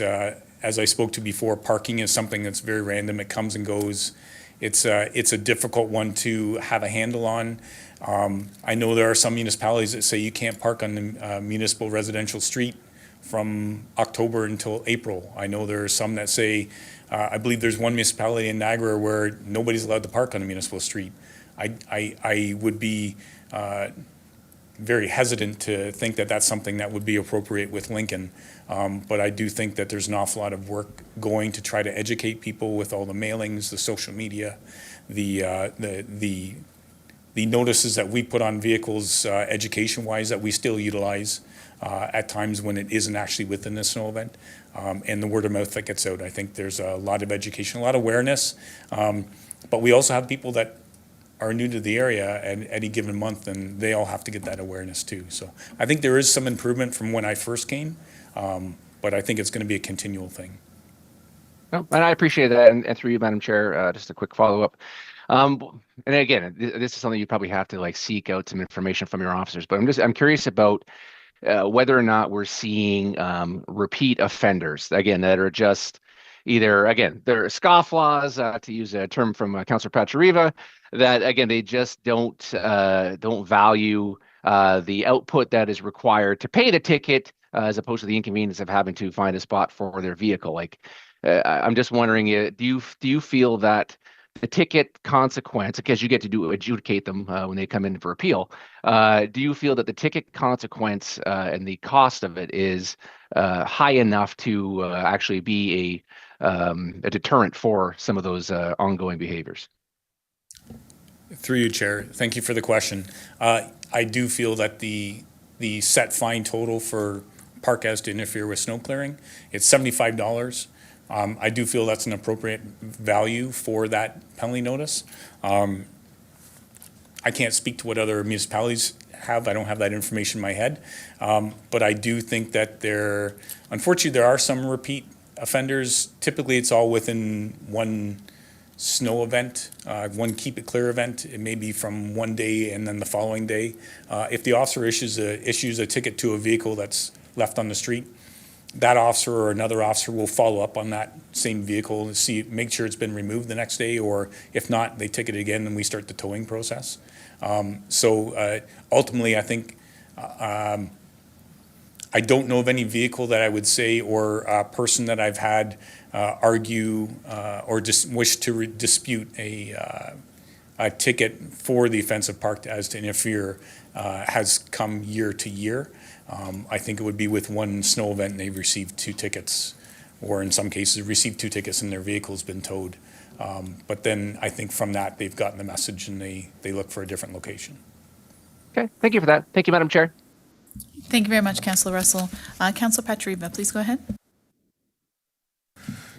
as I spoke to before, parking is something that's very random. It comes and goes. It's a difficult one to have a handle on. I know there are some municipalities that say you can't park on the municipal residential street from October until April. I know there are some that say, I believe there's one municipality in Niagara where nobody's allowed to park on a municipal street. I would be very hesitant to think that that's something that would be appropriate with Lincoln. But I do think that there's an awful lot of work going to try to educate people with all the mailings, the social media, the notices that we put on vehicles education-wise that we still utilize at times when it isn't actually within the snow event, and the word of mouth that gets out. I think there's a lot of education, a lot of awareness, but we also have people that are new to the area at any given month, and they all have to get that awareness too. So I think there is some improvement from when I first came, but I think it's going to be a continual thing. No, and I appreciate that. And through you, Madam Chair, just a quick follow-up. And again, this is something you probably have to like seek out some information from your officers, but I'm curious about whether or not we're seeing repeat offenders, again, that are just either, again, they're scofflaws, to use a term from Councillor Pachariva, that, again, they just don't value the output that is required to pay the ticket, as opposed to the inconvenience of having to find a spot for their vehicle. Like, I'm just wondering, do you feel that the ticket consequence, because you get to adjudicate them when they come in for appeal, do you feel that the ticket consequence and the cost of it is high enough to actually be a deterrent for some of those ongoing behaviors? Through you, Chair, thank you for the question. I do feel that the set fine total for park as to interfere with snow clearing, it's $75. I do feel that's an appropriate value for that penalty notice. I can't speak to what other municipalities have. I don't have that information in my head. But I do think that unfortunately, there are some repeat offenders. Typically, it's all within one snow event, one Keep It Clear event. It may be from one day and then the following day. If the officer issues a ticket to a vehicle that's left on the street, that officer or another officer will follow up on that same vehicle and make sure it's been removed the next day, or if not, they ticket it again and we start the towing process. So ultimately, I think I don't know of any vehicle that I would say or a person that I've had argue or just wish to dispute a ticket for the offense of parked as to interfere has come year to year. I think it would be with one snow event and they've received 2 tickets, or in some cases received 2 tickets and their vehicle's been towed. But then I think from that they've gotten the message and they look for a different location. Okay, thank you for that. Thank you, Madam Chair. Thank you very much, Councillor Russell. Councillor Pachariva, please go ahead.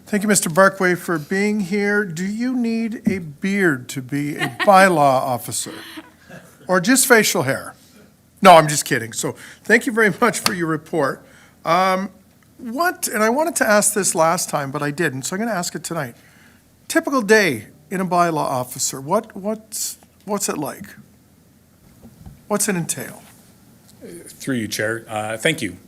Thank you, Mr. Barkway, for being here. Do you need a beard to be a bylaw officer? Or just facial hair? No, I'm just kidding. So thank you very much for your report. And I wanted to ask this last time, but I didn't, so I'm going to ask it tonight. typical day in a bylaw officer, what's it like? What's it entail? Through you, Chair. Thank you.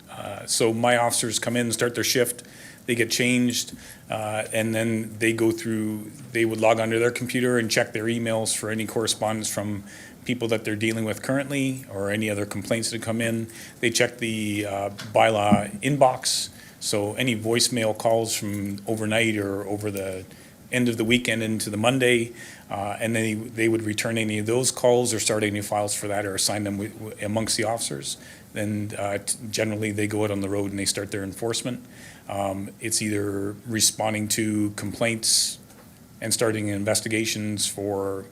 So my officers come in, start their shift, they get changed, and then they would log onto their computer and check their emails for any correspondence from people that they're dealing with currently or any other complaints that come in. They check the bylaw inbox, so any voicemail calls from overnight or over the end of the weekend into the Monday, and then they would return any of those calls or start any files for that or assign them amongst the officers. Then generally they go out on the road and they start their enforcement. It's either responding to complaints and starting investigations for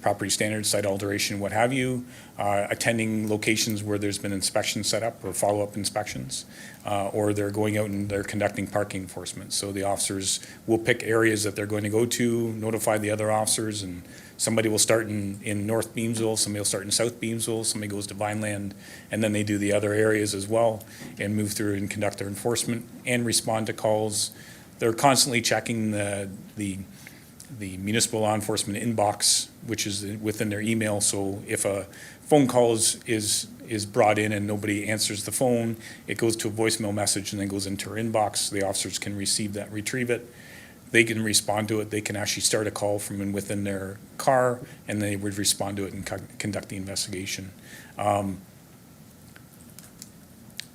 property standards, site alteration, what have you, attending locations where there's been inspections set up or follow-up inspections, or they're going out and they're conducting parking enforcement. So the officers will pick areas that they're going to go to, notify the other officers, and somebody will start in North Beamsville, somebody will start in South Beamsville, somebody goes to Vineland, and then they do the other areas as well and move through and conduct their enforcement and respond to calls. They're constantly checking the municipal law enforcement inbox, which is within their email. So if a phone call is brought in and nobody answers the phone, it goes to a voicemail message and then goes into our inbox. The officers can receive that, retrieve it. They can respond to it. They can actually start a call from within their car, and they would respond to it and conduct the investigation.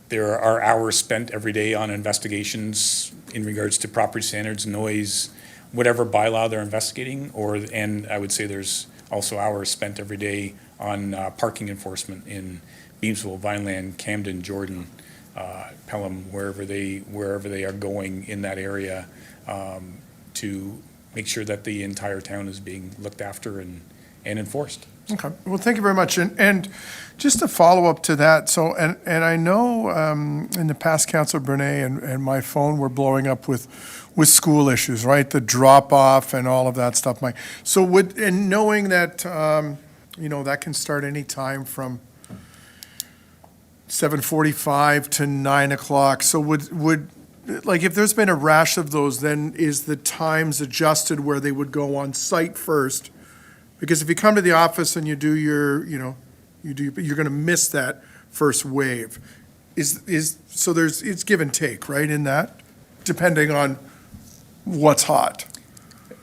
There are hours spent every day on investigations in regards to property standards, noise, whatever bylaw they're investigating, and I would say there's also hours spent every day on parking enforcement in Beamsville, Vineland, Camden, Jordan, Pelham, wherever they are going in that area, to make sure that the entire town is being looked after and enforced. Okay, well, thank you very much. And just to follow up to that, so, and I know in the past, Councilor Bernay and my phone were blowing up with school issues, right? The drop off and all of that stuff, Mike. So and knowing that, that can start any time from 7:45 to 9 o'clock. So would, like, if there's been a rash of those, then is the times adjusted where they would go on site first? Because if you come to the office and you do you're going to miss that first wave. So it's give and take, right, in that, depending on what's hot.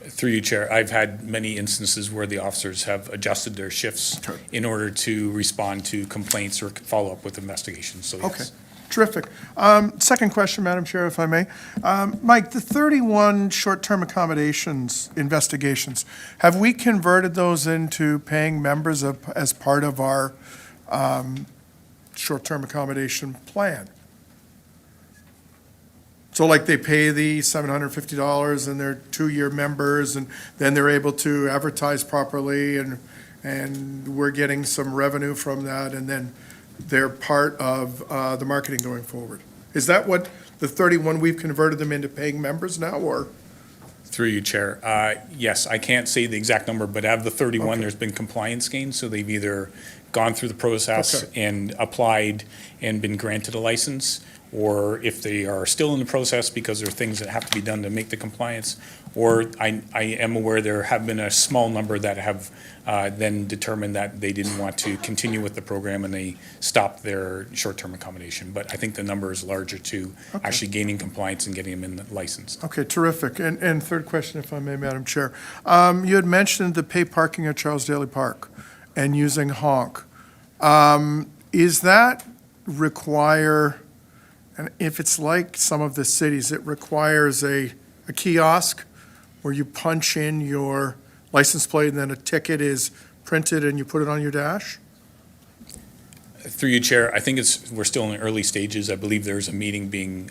Through you, Chair, I've had many instances where the officers have adjusted their shifts in order to respond to complaints or follow up with investigations, so yes. Okay, terrific. Second question, Madam Chair, if I may. Mike, the 31 short-term accommodations investigations, have we converted those into paying members as part of our short-term accommodation plan? So like they pay the $750 and they're 2-year members, and then they're able to advertise properly, and we're getting some revenue from that, and then they're part of the marketing going forward. Is that what the 31, we've converted them into paying members now, or? Through you, Chair. Yes, I can't say the exact number, but out of the 31, Okay. there's been compliance gains, so they've either gone through the process Okay. and applied and been granted a license, or if they are still in the process because there are things that have to be done to make the compliance, or I am aware there have been a small number that have then determined that they didn't want to continue with the program and they stopped their short-term accommodation. But I think the number is larger to actually gaining compliance and getting them in the license. Okay, terrific. And third question, if I may, Madam Chair. You had mentioned the pay parking at Charles Daly Park and using honk. Is that require, and if it's like some of the cities, it requires a kiosk where you punch in your license plate and then a ticket is printed and you put it on your dash? Through you, Chair, I think we're still in the early stages. I believe there's a meeting being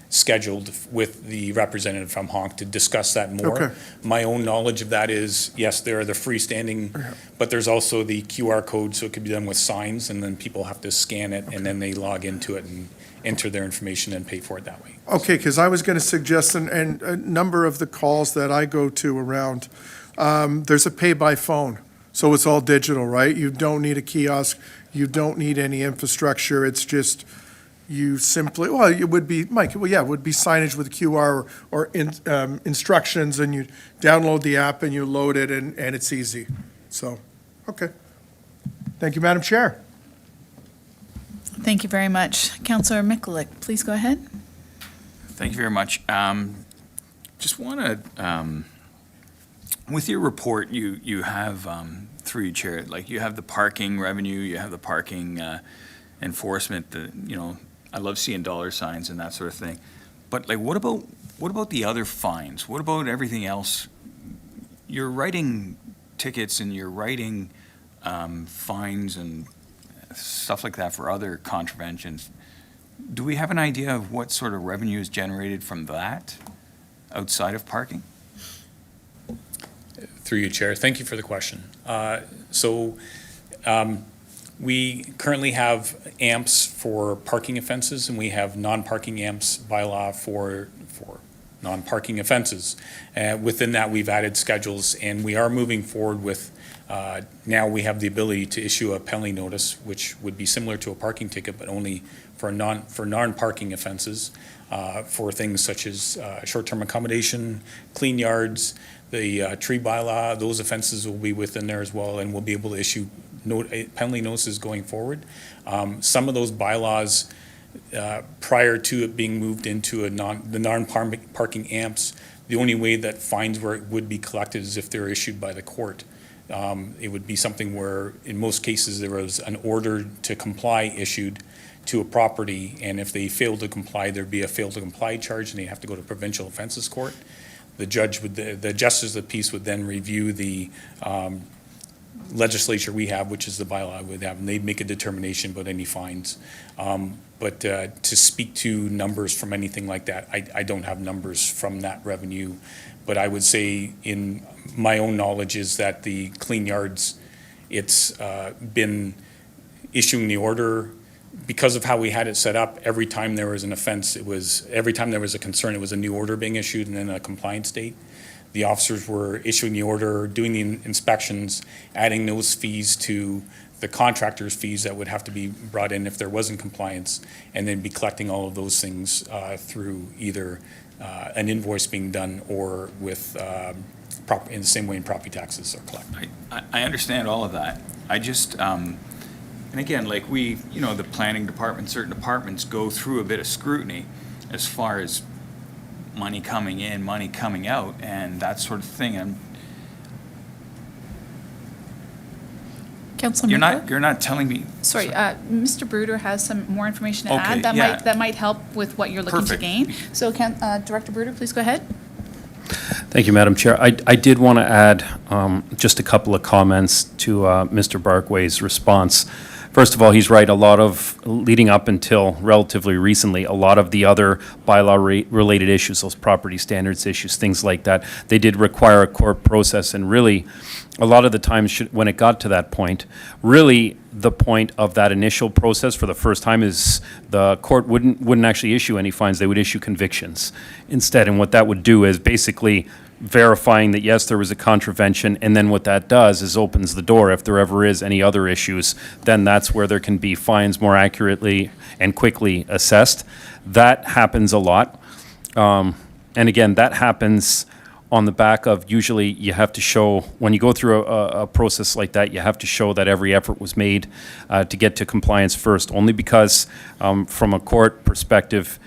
scheduled with the representative from Honk to discuss that more. Okay. My own knowledge of that is, yes, there are the freestanding, but there's also the QR code, so it could be done with signs, and then people have to scan it, and then they log into it and enter their information and pay for it that way. Okay, because I was going to suggest, and a number of the calls that I go to around, there's a pay by phone. So it's all digital, right? You don't need a kiosk. You don't need any infrastructure. It's just, you simply, well, it would be, Mike, well, yeah, it would be signage with QR or instructions, and you download the app and you load it, and it's easy. So, okay. Thank you, Madam Chair. Thank you very much. Councillor Mikulik, please go ahead. Thank you very much. Just want to, with your report, you have, through you, Chair, like you have the parking revenue, you have the parking enforcement, I love seeing dollar signs and that sort of thing. But like, what about the other fines? What about everything else? You're writing tickets and you're writing fines and stuff like that for other contraventions. Do we have an idea of what sort of revenue is generated from that outside of parking? Through you, Chair. Thank you for the question. We currently have AMPs for parking offenses, and we have non-parking AMPs bylaw for non-parking offenses. Within that, we've added schedules, and we are moving forward with, now we have the ability to issue a penalty notice, which would be similar to a parking ticket, but only for non-parking offenses, for things such as short-term accommodation, clean yards, the tree bylaw. Those offenses will be within there as well, and we'll be able to issue penalty notices going forward. Some of those bylaws, prior to it being moved into the non-parking AMPs, the only way that fines would be collected is if they're issued by the court. It would be something where, in most cases, there was an order to comply issued to a property, and if they failed to comply, there'd be a fail to comply charge, and they have to go to provincial offenses court. The justice of the peace would then review the legislature we have, which is the bylaw we have, and they'd make a determination about any fines. But to speak to numbers from anything like that, I don't have numbers from that revenue. But I would say, in my own knowledge, is that the clean yards, it's been issuing the order. Because of how we had it set up, every time there was an offense, every time there was a concern, it was a new order being issued and then a compliance date. The officers were issuing the order, doing the inspections, adding those fees to the contractor's fees that would have to be brought in if there wasn't compliance, and then be collecting all of those things through either an invoice being done or with in the same way in property taxes are collected. I understand all of that. I just, and again, like the planning department, certain departments go through a bit of scrutiny as far as money coming in, money coming out, and that sort of thing. Councillor You're not telling me. Sorry, Mr. Bruder has some more information to Okay, add yeah. that might help with what you're looking to Perfect. gain. So Director Bruder, please go ahead. Thank you, Madam Chair. I did want to add just a couple of comments to Mr. Barkway's response. First of all, he's right. A lot of, leading up until relatively recently, a lot of the other bylaw-related issues, those property standards issues, things like that, they did require a court process. And really, a lot of the times when it got to that point, really the point of that initial process for the first time is the court wouldn't actually issue any fines. They would issue convictions instead. And what that would do is basically verifying that, yes, there was a contravention, and then what that does is opens the door. If there ever is any other issues, then that's where there can be fines more accurately and quickly assessed. That happens a lot. And again, that happens on the back of, usually you have to show, when you go through a process like that, you have to show that every effort was made to get to compliance first, only because from a court perspective,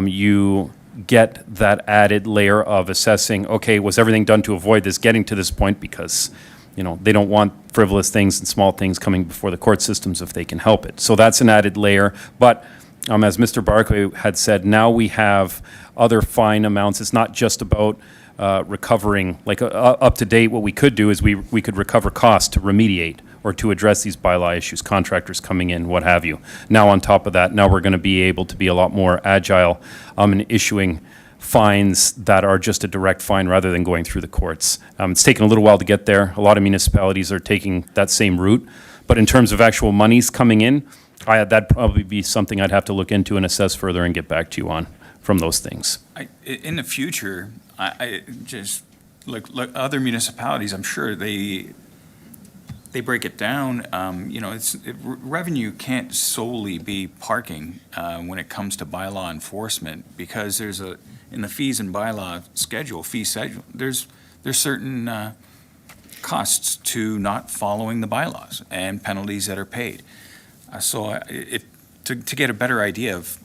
you get that added layer of assessing, okay, was everything done to avoid this getting to this point? Because, they don't want frivolous things and small things coming before the court systems if they can help it. So that's an added layer. But as Mr. Barkway had said, now we have other fine amounts. It's not just about recovering, like up to date, what we could do is we could recover costs to remediate or to address these bylaw issues, contractors coming in, what have you. Now on top of that, now we're going to be able to be a lot more agile in issuing fines that are just a direct fine rather than going through the courts. It's taken a little while to get there. A lot of municipalities are taking that same route. But in terms of actual monies coming in, that'd probably be something I'd have to look into and assess further and get back to you on from those things. In the future, I just, like other municipalities, I'm sure they break it down, revenue can't solely be parking when it comes to bylaw enforcement, because in the fees and bylaw schedule, there's certain costs to not following the bylaws and penalties that are paid. To get a better idea of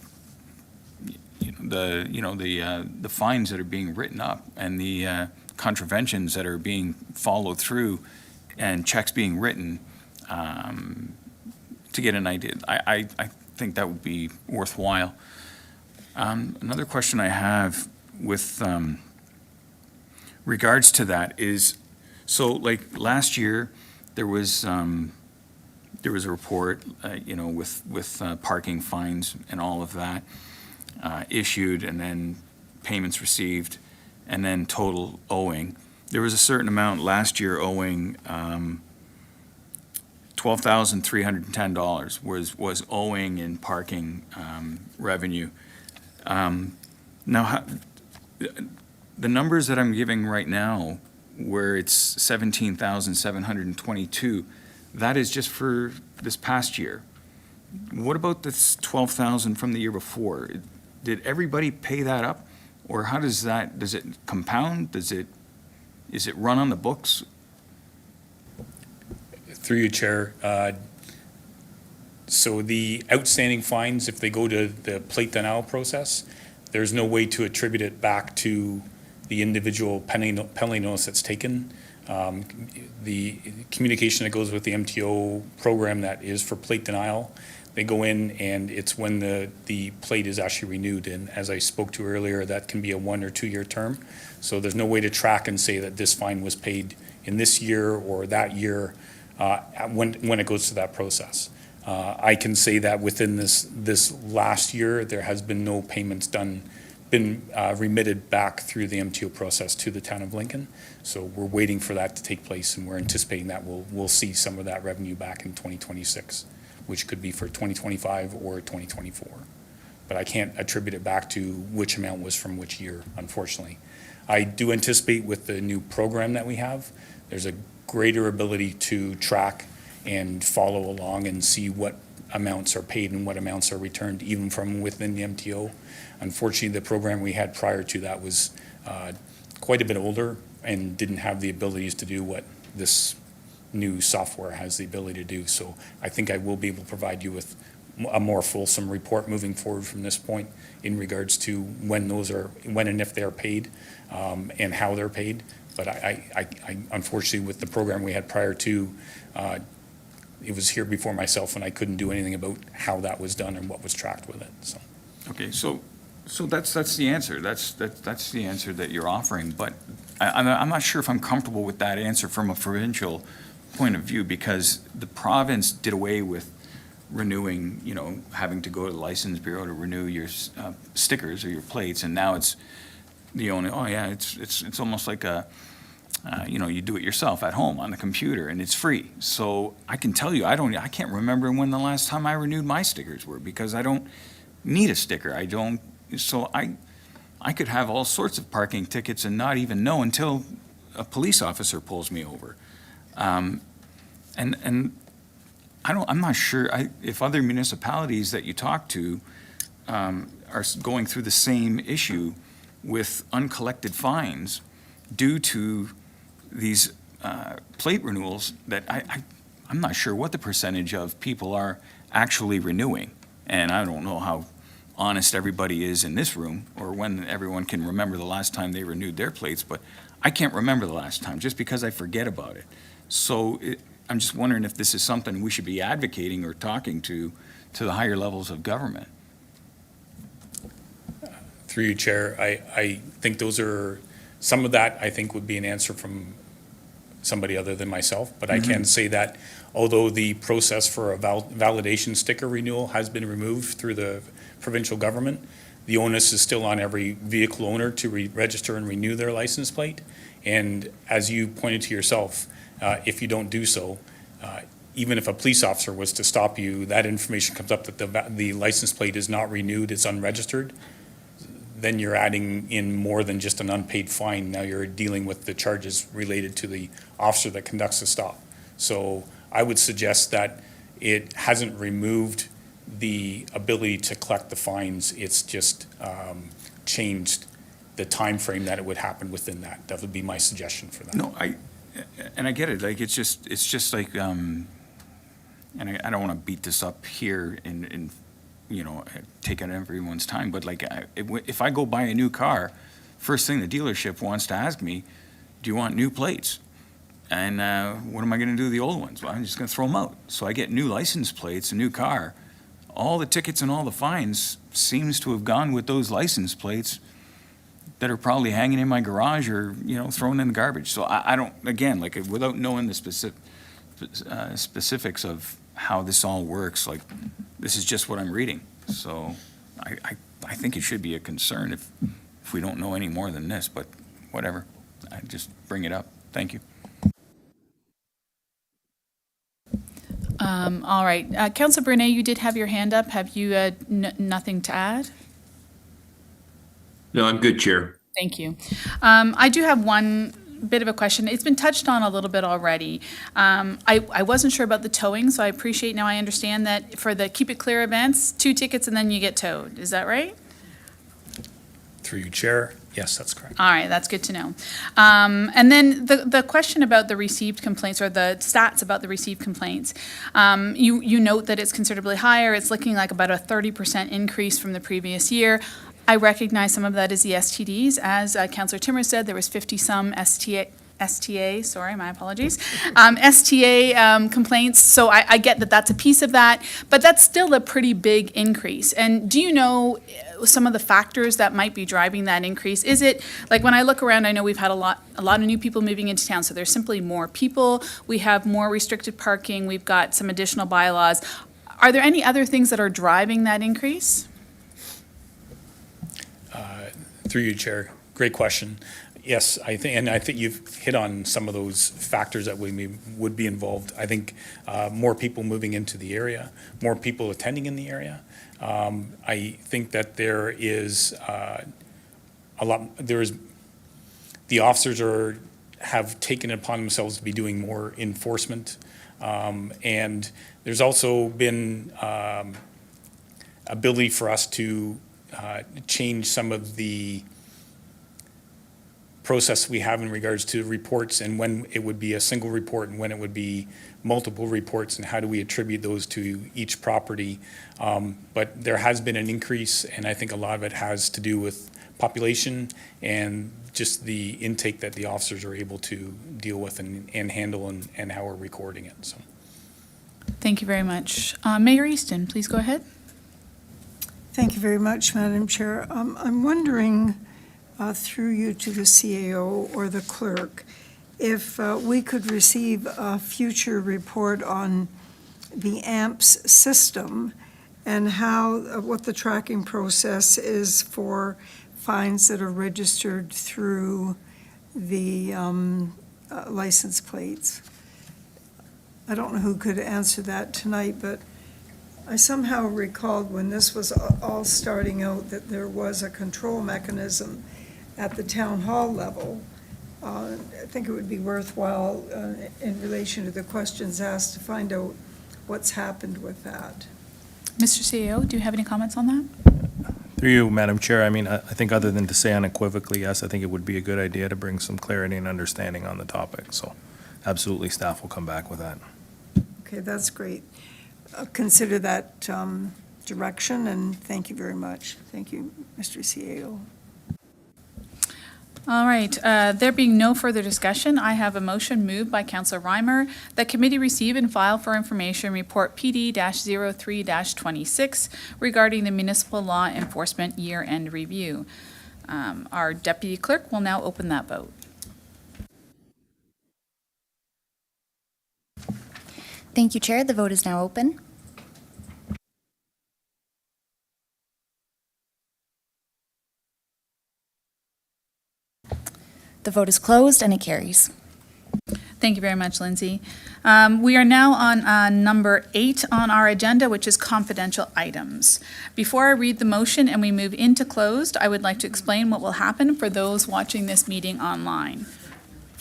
the fines that are being written up and the contraventions that are being followed through and checks being written, to get an idea, I think that would be worthwhile. Another question I have with regards to that is, so like last year, there was a report, with parking fines and all of that issued, and then payments received, and then total owing. There was a certain amount last year owing, $12,310 was owing in parking revenue. Now, the numbers that I'm giving right now, where it's 17,722, that is just for this past year. What about this 12,000 from the year before? Did everybody pay that up? Or how does it compound? Is it run on the books? Through you, Chair. So the outstanding fines, if they go to the plate denial process, there's no way to attribute it back to the individual penalty notice that's taken. The communication that goes with the MTO program that is for plate denial, they go in and it's when the plate is actually renewed. And as I spoke to earlier, that can be a 1 or 2 year term. So there's no way to track and say that this fine was paid in this year or that year when it goes to that process. I can say that within this last year, there has been no payments been remitted back through the MTO process to the town of Lincoln. So we're waiting for that to take place, and we're anticipating that we'll see some of that revenue back in 2026, which could be for 2025 or 2024. But I can't attribute it back to which amount was from which year, unfortunately. I do anticipate with the new program that we have, there's a greater ability to track and follow along and see what amounts are paid and what amounts are returned, even from within the MTO. Unfortunately, the program we had prior to that was quite a bit older and didn't have the abilities to do what this new software has the ability to do. So I think I will be able to provide you with a more fulsome report moving forward from this point in regards to when and if they're paid, and how they're paid. But I unfortunately, with the program we had prior to, it was here before myself, and I couldn't do anything about how that was done and what was tracked with it, so. Okay, so that's the answer. That's the answer that you're offering, but I'm not sure if I'm comfortable with that answer from a provincial point of view, because the province did away with renewing, having to go to the license bureau to renew your stickers or your plates, and now it's the only, it's almost like you do it yourself at home on the computer, and it's free. So I can tell you, I can't remember when the last time I renewed my stickers were, because I don't need a sticker. So I could have all sorts of parking tickets and not even know until a police officer pulls me over. And I'm not sure if other municipalities that you talk to are going through the same issue with uncollected fines due to these plate renewals, that I'm not sure what the percentage of people are actually renewing. And I don't know how honest everybody is in this room, or when everyone can remember the last time they renewed their plates, but I can't remember the last time just because I forget about it. So I'm just wondering if this is something we should be advocating or talking to the higher levels of government. Through you, Chair, I think those are, some of that I think would be an answer from somebody other than myself, but I can say that although the process for a validation sticker renewal has been removed through the provincial government, the onus is still on every vehicle owner to register and renew their license plate. And as you pointed to yourself, if you don't do so, even if a police officer was to stop you, that information comes up that the license plate is not renewed, it's unregistered, then you're adding in more than just an unpaid fine. Now you're dealing with the charges related to the officer that conducts the stop. So I would suggest that it hasn't removed the ability to collect the fines. It's just changed the time frame that it would happen within that. That would be my suggestion for that. No, and I get it, like, it's just like, and I don't want to beat this up here and, you know, take out everyone's time, but like, if I go buy a new car, first thing the dealership wants to ask me, do you want new plates? And what am I going to do with the old ones? Well, I'm just going to throw them out. So I get new license plates, a new car. All the tickets and all the fines seems to have gone with those license plates that are probably hanging in my garage or, you know, thrown in the garbage. So I don't, again, like, without knowing the specifics of how this all works, like, this is just what I'm reading. So I think it should be a concern if we don't know any more than this, but whatever. I just bring it up. Thank you. All right. Councilor Brunet, you did have your hand up. Have you nothing to add? No, I'm good, Chair. Thank you. I do have one bit of a question. It's been touched on a little bit already. I wasn't sure about the towing, so I appreciate now I understand that for the Keep It Clear events, 2 tickets and then you get towed. Is that right? Through you, Chair. Yes, that's correct. All right, that's good to know. And then the question about the received complaints or the stats about the received complaints, you note that it's considerably higher. It's looking like about a 30% increase from the previous year. I recognize some of that is the STDs. As Councillor Timmer said, there was 50-some STA, sorry, my apologies, STA complaints. So I get that that's a piece of that, but that's still a pretty big increase. And do you know some of the factors that might be driving that increase? Is it, like, when I look around, I know we've had a lot of new people moving into town, so there's simply more people. We have more restricted parking. We've got some additional bylaws. Are there any other things that are driving that increase? Through you, Chair. Great question. Yes, I think you've hit on some of those factors that would be involved. I think more people moving into the area, more people attending in the area. I think that there is the officers have taken it upon themselves to be doing more enforcement. And there's also been ability for us to change some of the process we have in regards to reports and when it would be a single report and when it would be multiple reports and how do we attribute those to each property. But there has been an increase, and I think a lot of it has to do with population and just the intake that the officers are able to deal with and handle and how we're recording it. So, Thank you very much. Mayor Easton, please go ahead. Thank you very much, Madam Chair. I'm wondering, through you to the CAO or the clerk, if we could receive a future report on the AMPS system and how, what the tracking process is for fines that are registered through the license plates. I don't know who could answer that tonight, but I somehow recalled when this was all starting out that there was a control mechanism at the town hall level. I think it would be worthwhile in relation to the questions asked to find out what's happened with that. Mr. CEO, do you have any comments on that? Through you, Madam Chair, I mean, I think other than to say unequivocally yes, I think it would be a good idea to bring some clarity and understanding on the topic. So absolutely, staff will come back with that. Okay, that's great. Consider that direction, and thank you very much. Thank you, Mr. CAO. All right, there being no further discussion, I have a motion moved by Councillor Reimer that committee receive and file for information report PD-03-26 regarding the municipal law enforcement year-end review. Our deputy clerk will now open that vote. Thank you, Chair. The vote is now open. The vote is closed and it carries. Thank you very much, Lindsay. We are now on number 8 on our agenda, which is confidential items. Before I read the motion and we move into closed, I would like to explain what will happen for those watching this meeting online.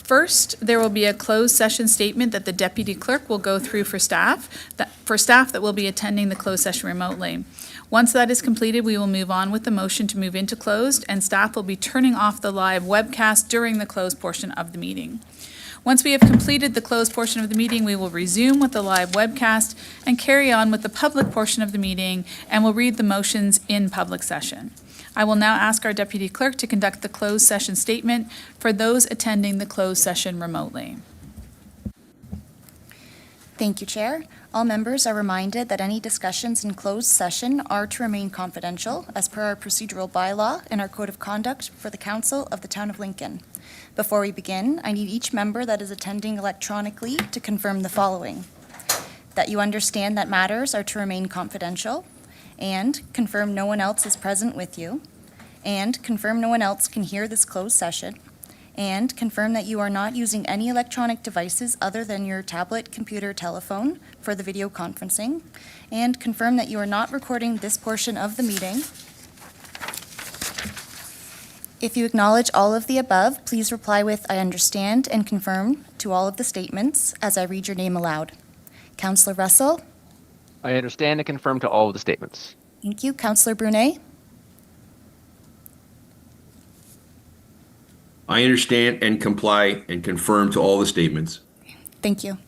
First, there will be a closed session statement that the deputy clerk will go through for staff that will be attending the closed session remotely. Once that is completed, we will move on with the motion to move into closed, and staff will be turning off the live webcast during the closed portion of the meeting. Once we have completed the closed portion of the meeting, we will resume with the live webcast and carry on with the public portion of the meeting, and will read the motions in public session. I will now ask our deputy clerk to conduct the closed session statement for those attending the closed session remotely. Thank you, Chair. All members are reminded that any discussions in closed session are to remain confidential as per our procedural bylaw and our code of conduct for the Council of the Town of Lincoln. Before we begin, I need each member that is attending electronically to confirm the following: that you understand that matters are to remain confidential, and confirm no one else is present with you, and confirm no one else can hear this closed session, and confirm that you are not using any electronic devices other than your tablet, computer, telephone for the video conferencing, and confirm that you are not recording this portion of the meeting. If you acknowledge all of the above, please reply with "I understand" and confirm to all of the statements as I read your name aloud. Councillor Russell? I understand and confirm to all of the statements. Thank you. Councillor Brunet? I understand and comply and confirm to all the statements. Thank you.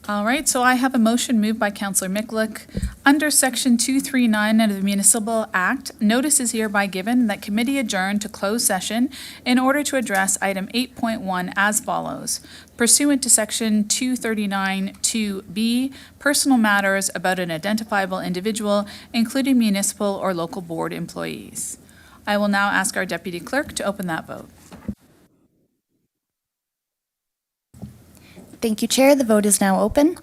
All right, so I have a motion moved by Councillor Miklick. Under Section 239 of the Municipal Act, notice is hereby given that committee adjourn to closed session in order to address item 8.1 as follows. Pursuant to Section 239(2)B, personal matters about an identifiable individual, including municipal or local board employees. I will now ask our deputy clerk to open that vote. Thank you, Chair. The vote is now open.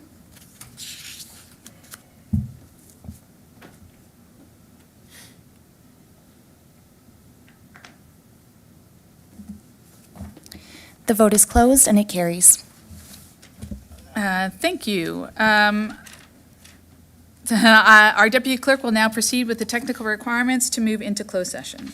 The vote is closed and it carries. Thank you. Our deputy clerk will now proceed with the technical requirements to move into closed session.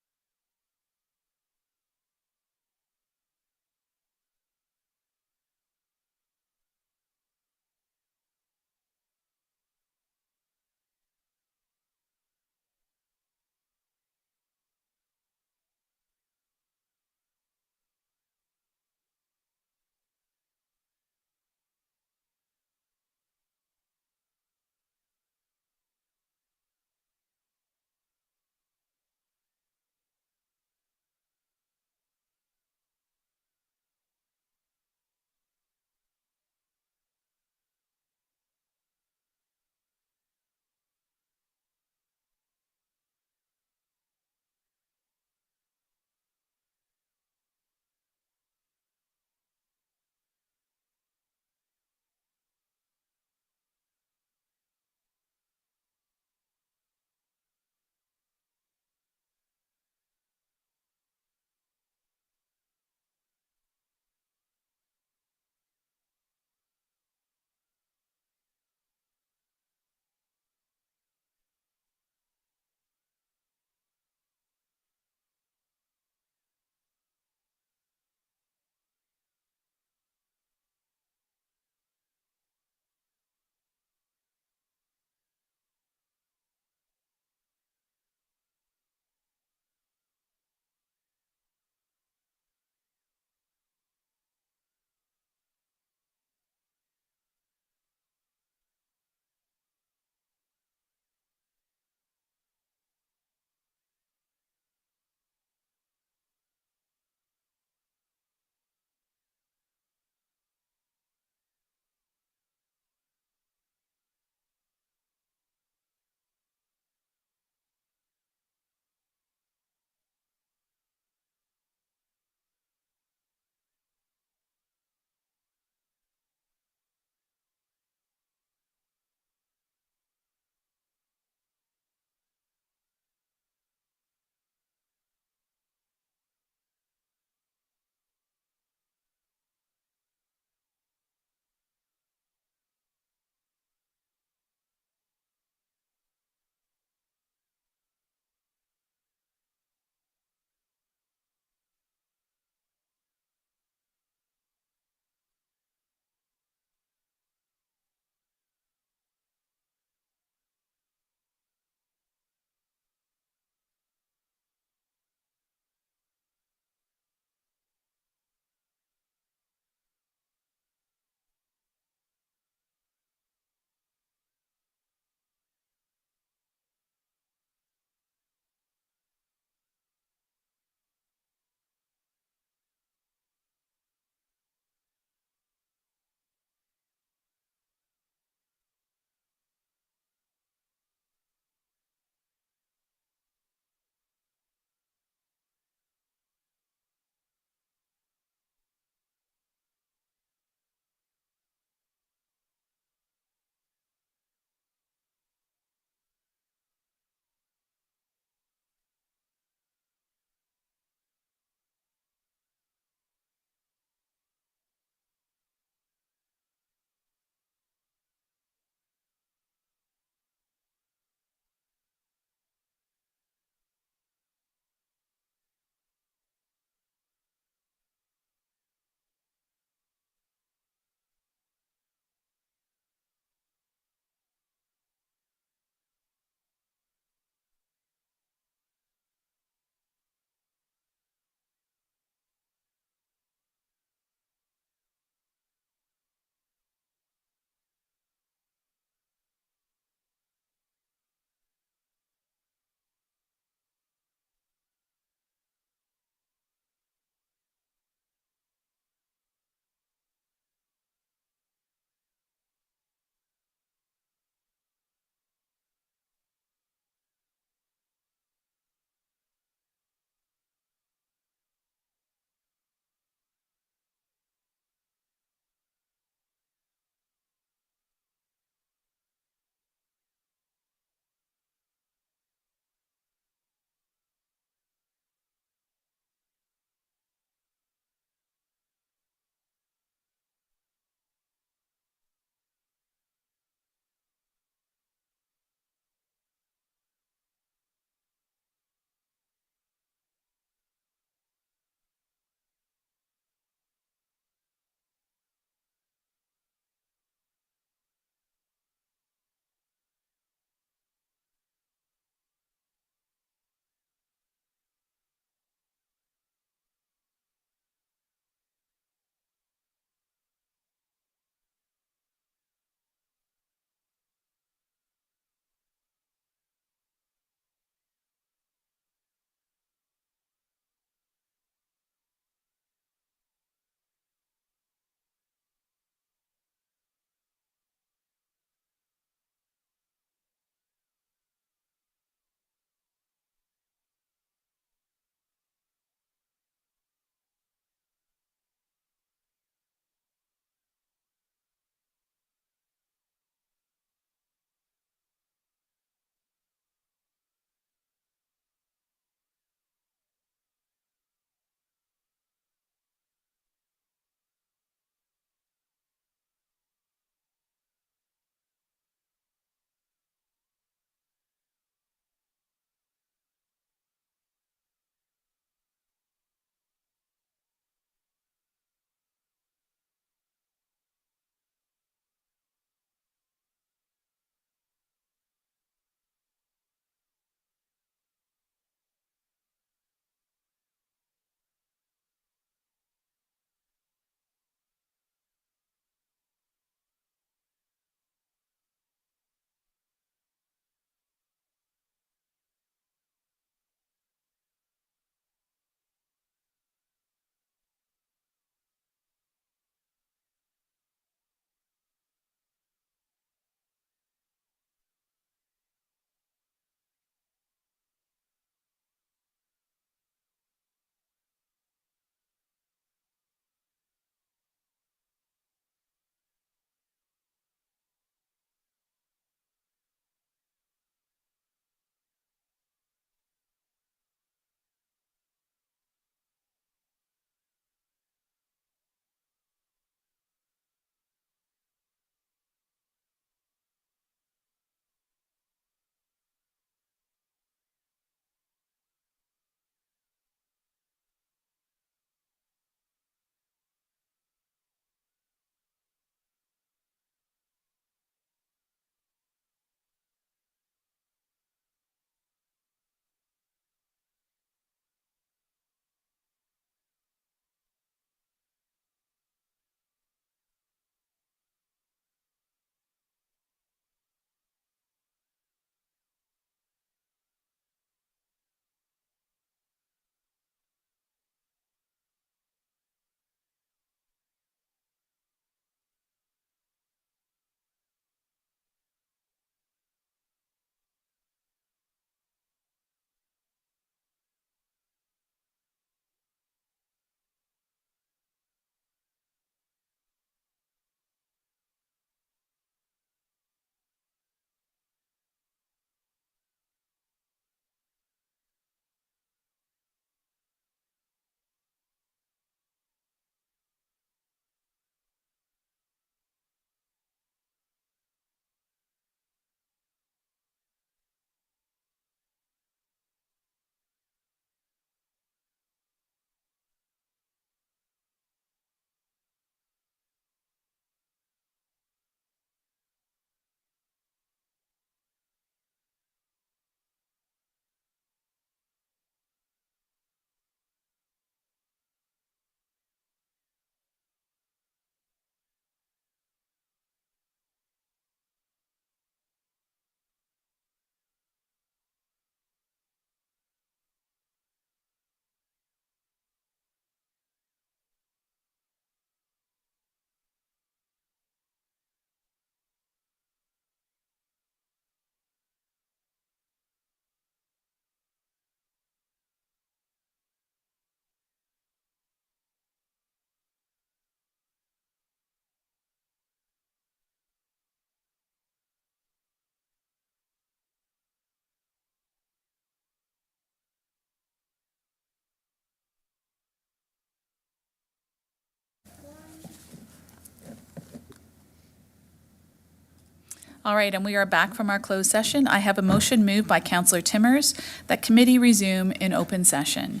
All right, and we are back from our closed session. I have a motion moved by Councillor Timmers that committee resume in open session.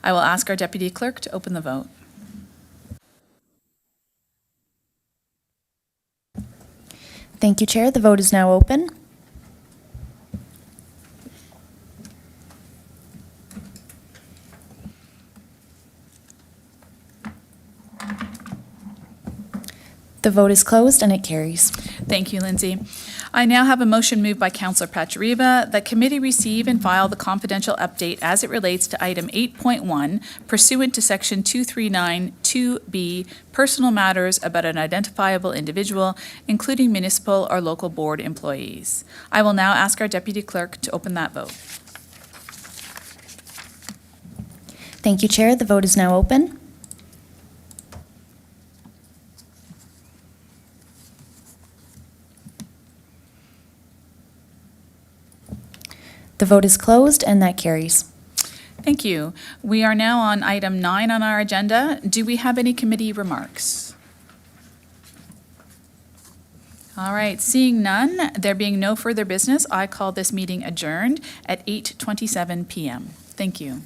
I will ask our deputy clerk to open the vote. Thank you, Chair. The vote is now open. The vote is closed and it carries. Thank you, Lindsay. I now have a motion moved by Councillor Pachariva that committee receive and file the confidential update as it relates to item 8.1 pursuant to section 2392B, personal matters about an identifiable individual, including municipal or local board employees. I will now ask our deputy clerk to open that vote. Thank you, Chair. The vote is now open. The vote is closed and that carries. Thank you. We are now on item 9 on our agenda. Do we have any committee remarks? All right, seeing none, there being no further business, I call this meeting adjourned at 8:27 p.m. Thank you.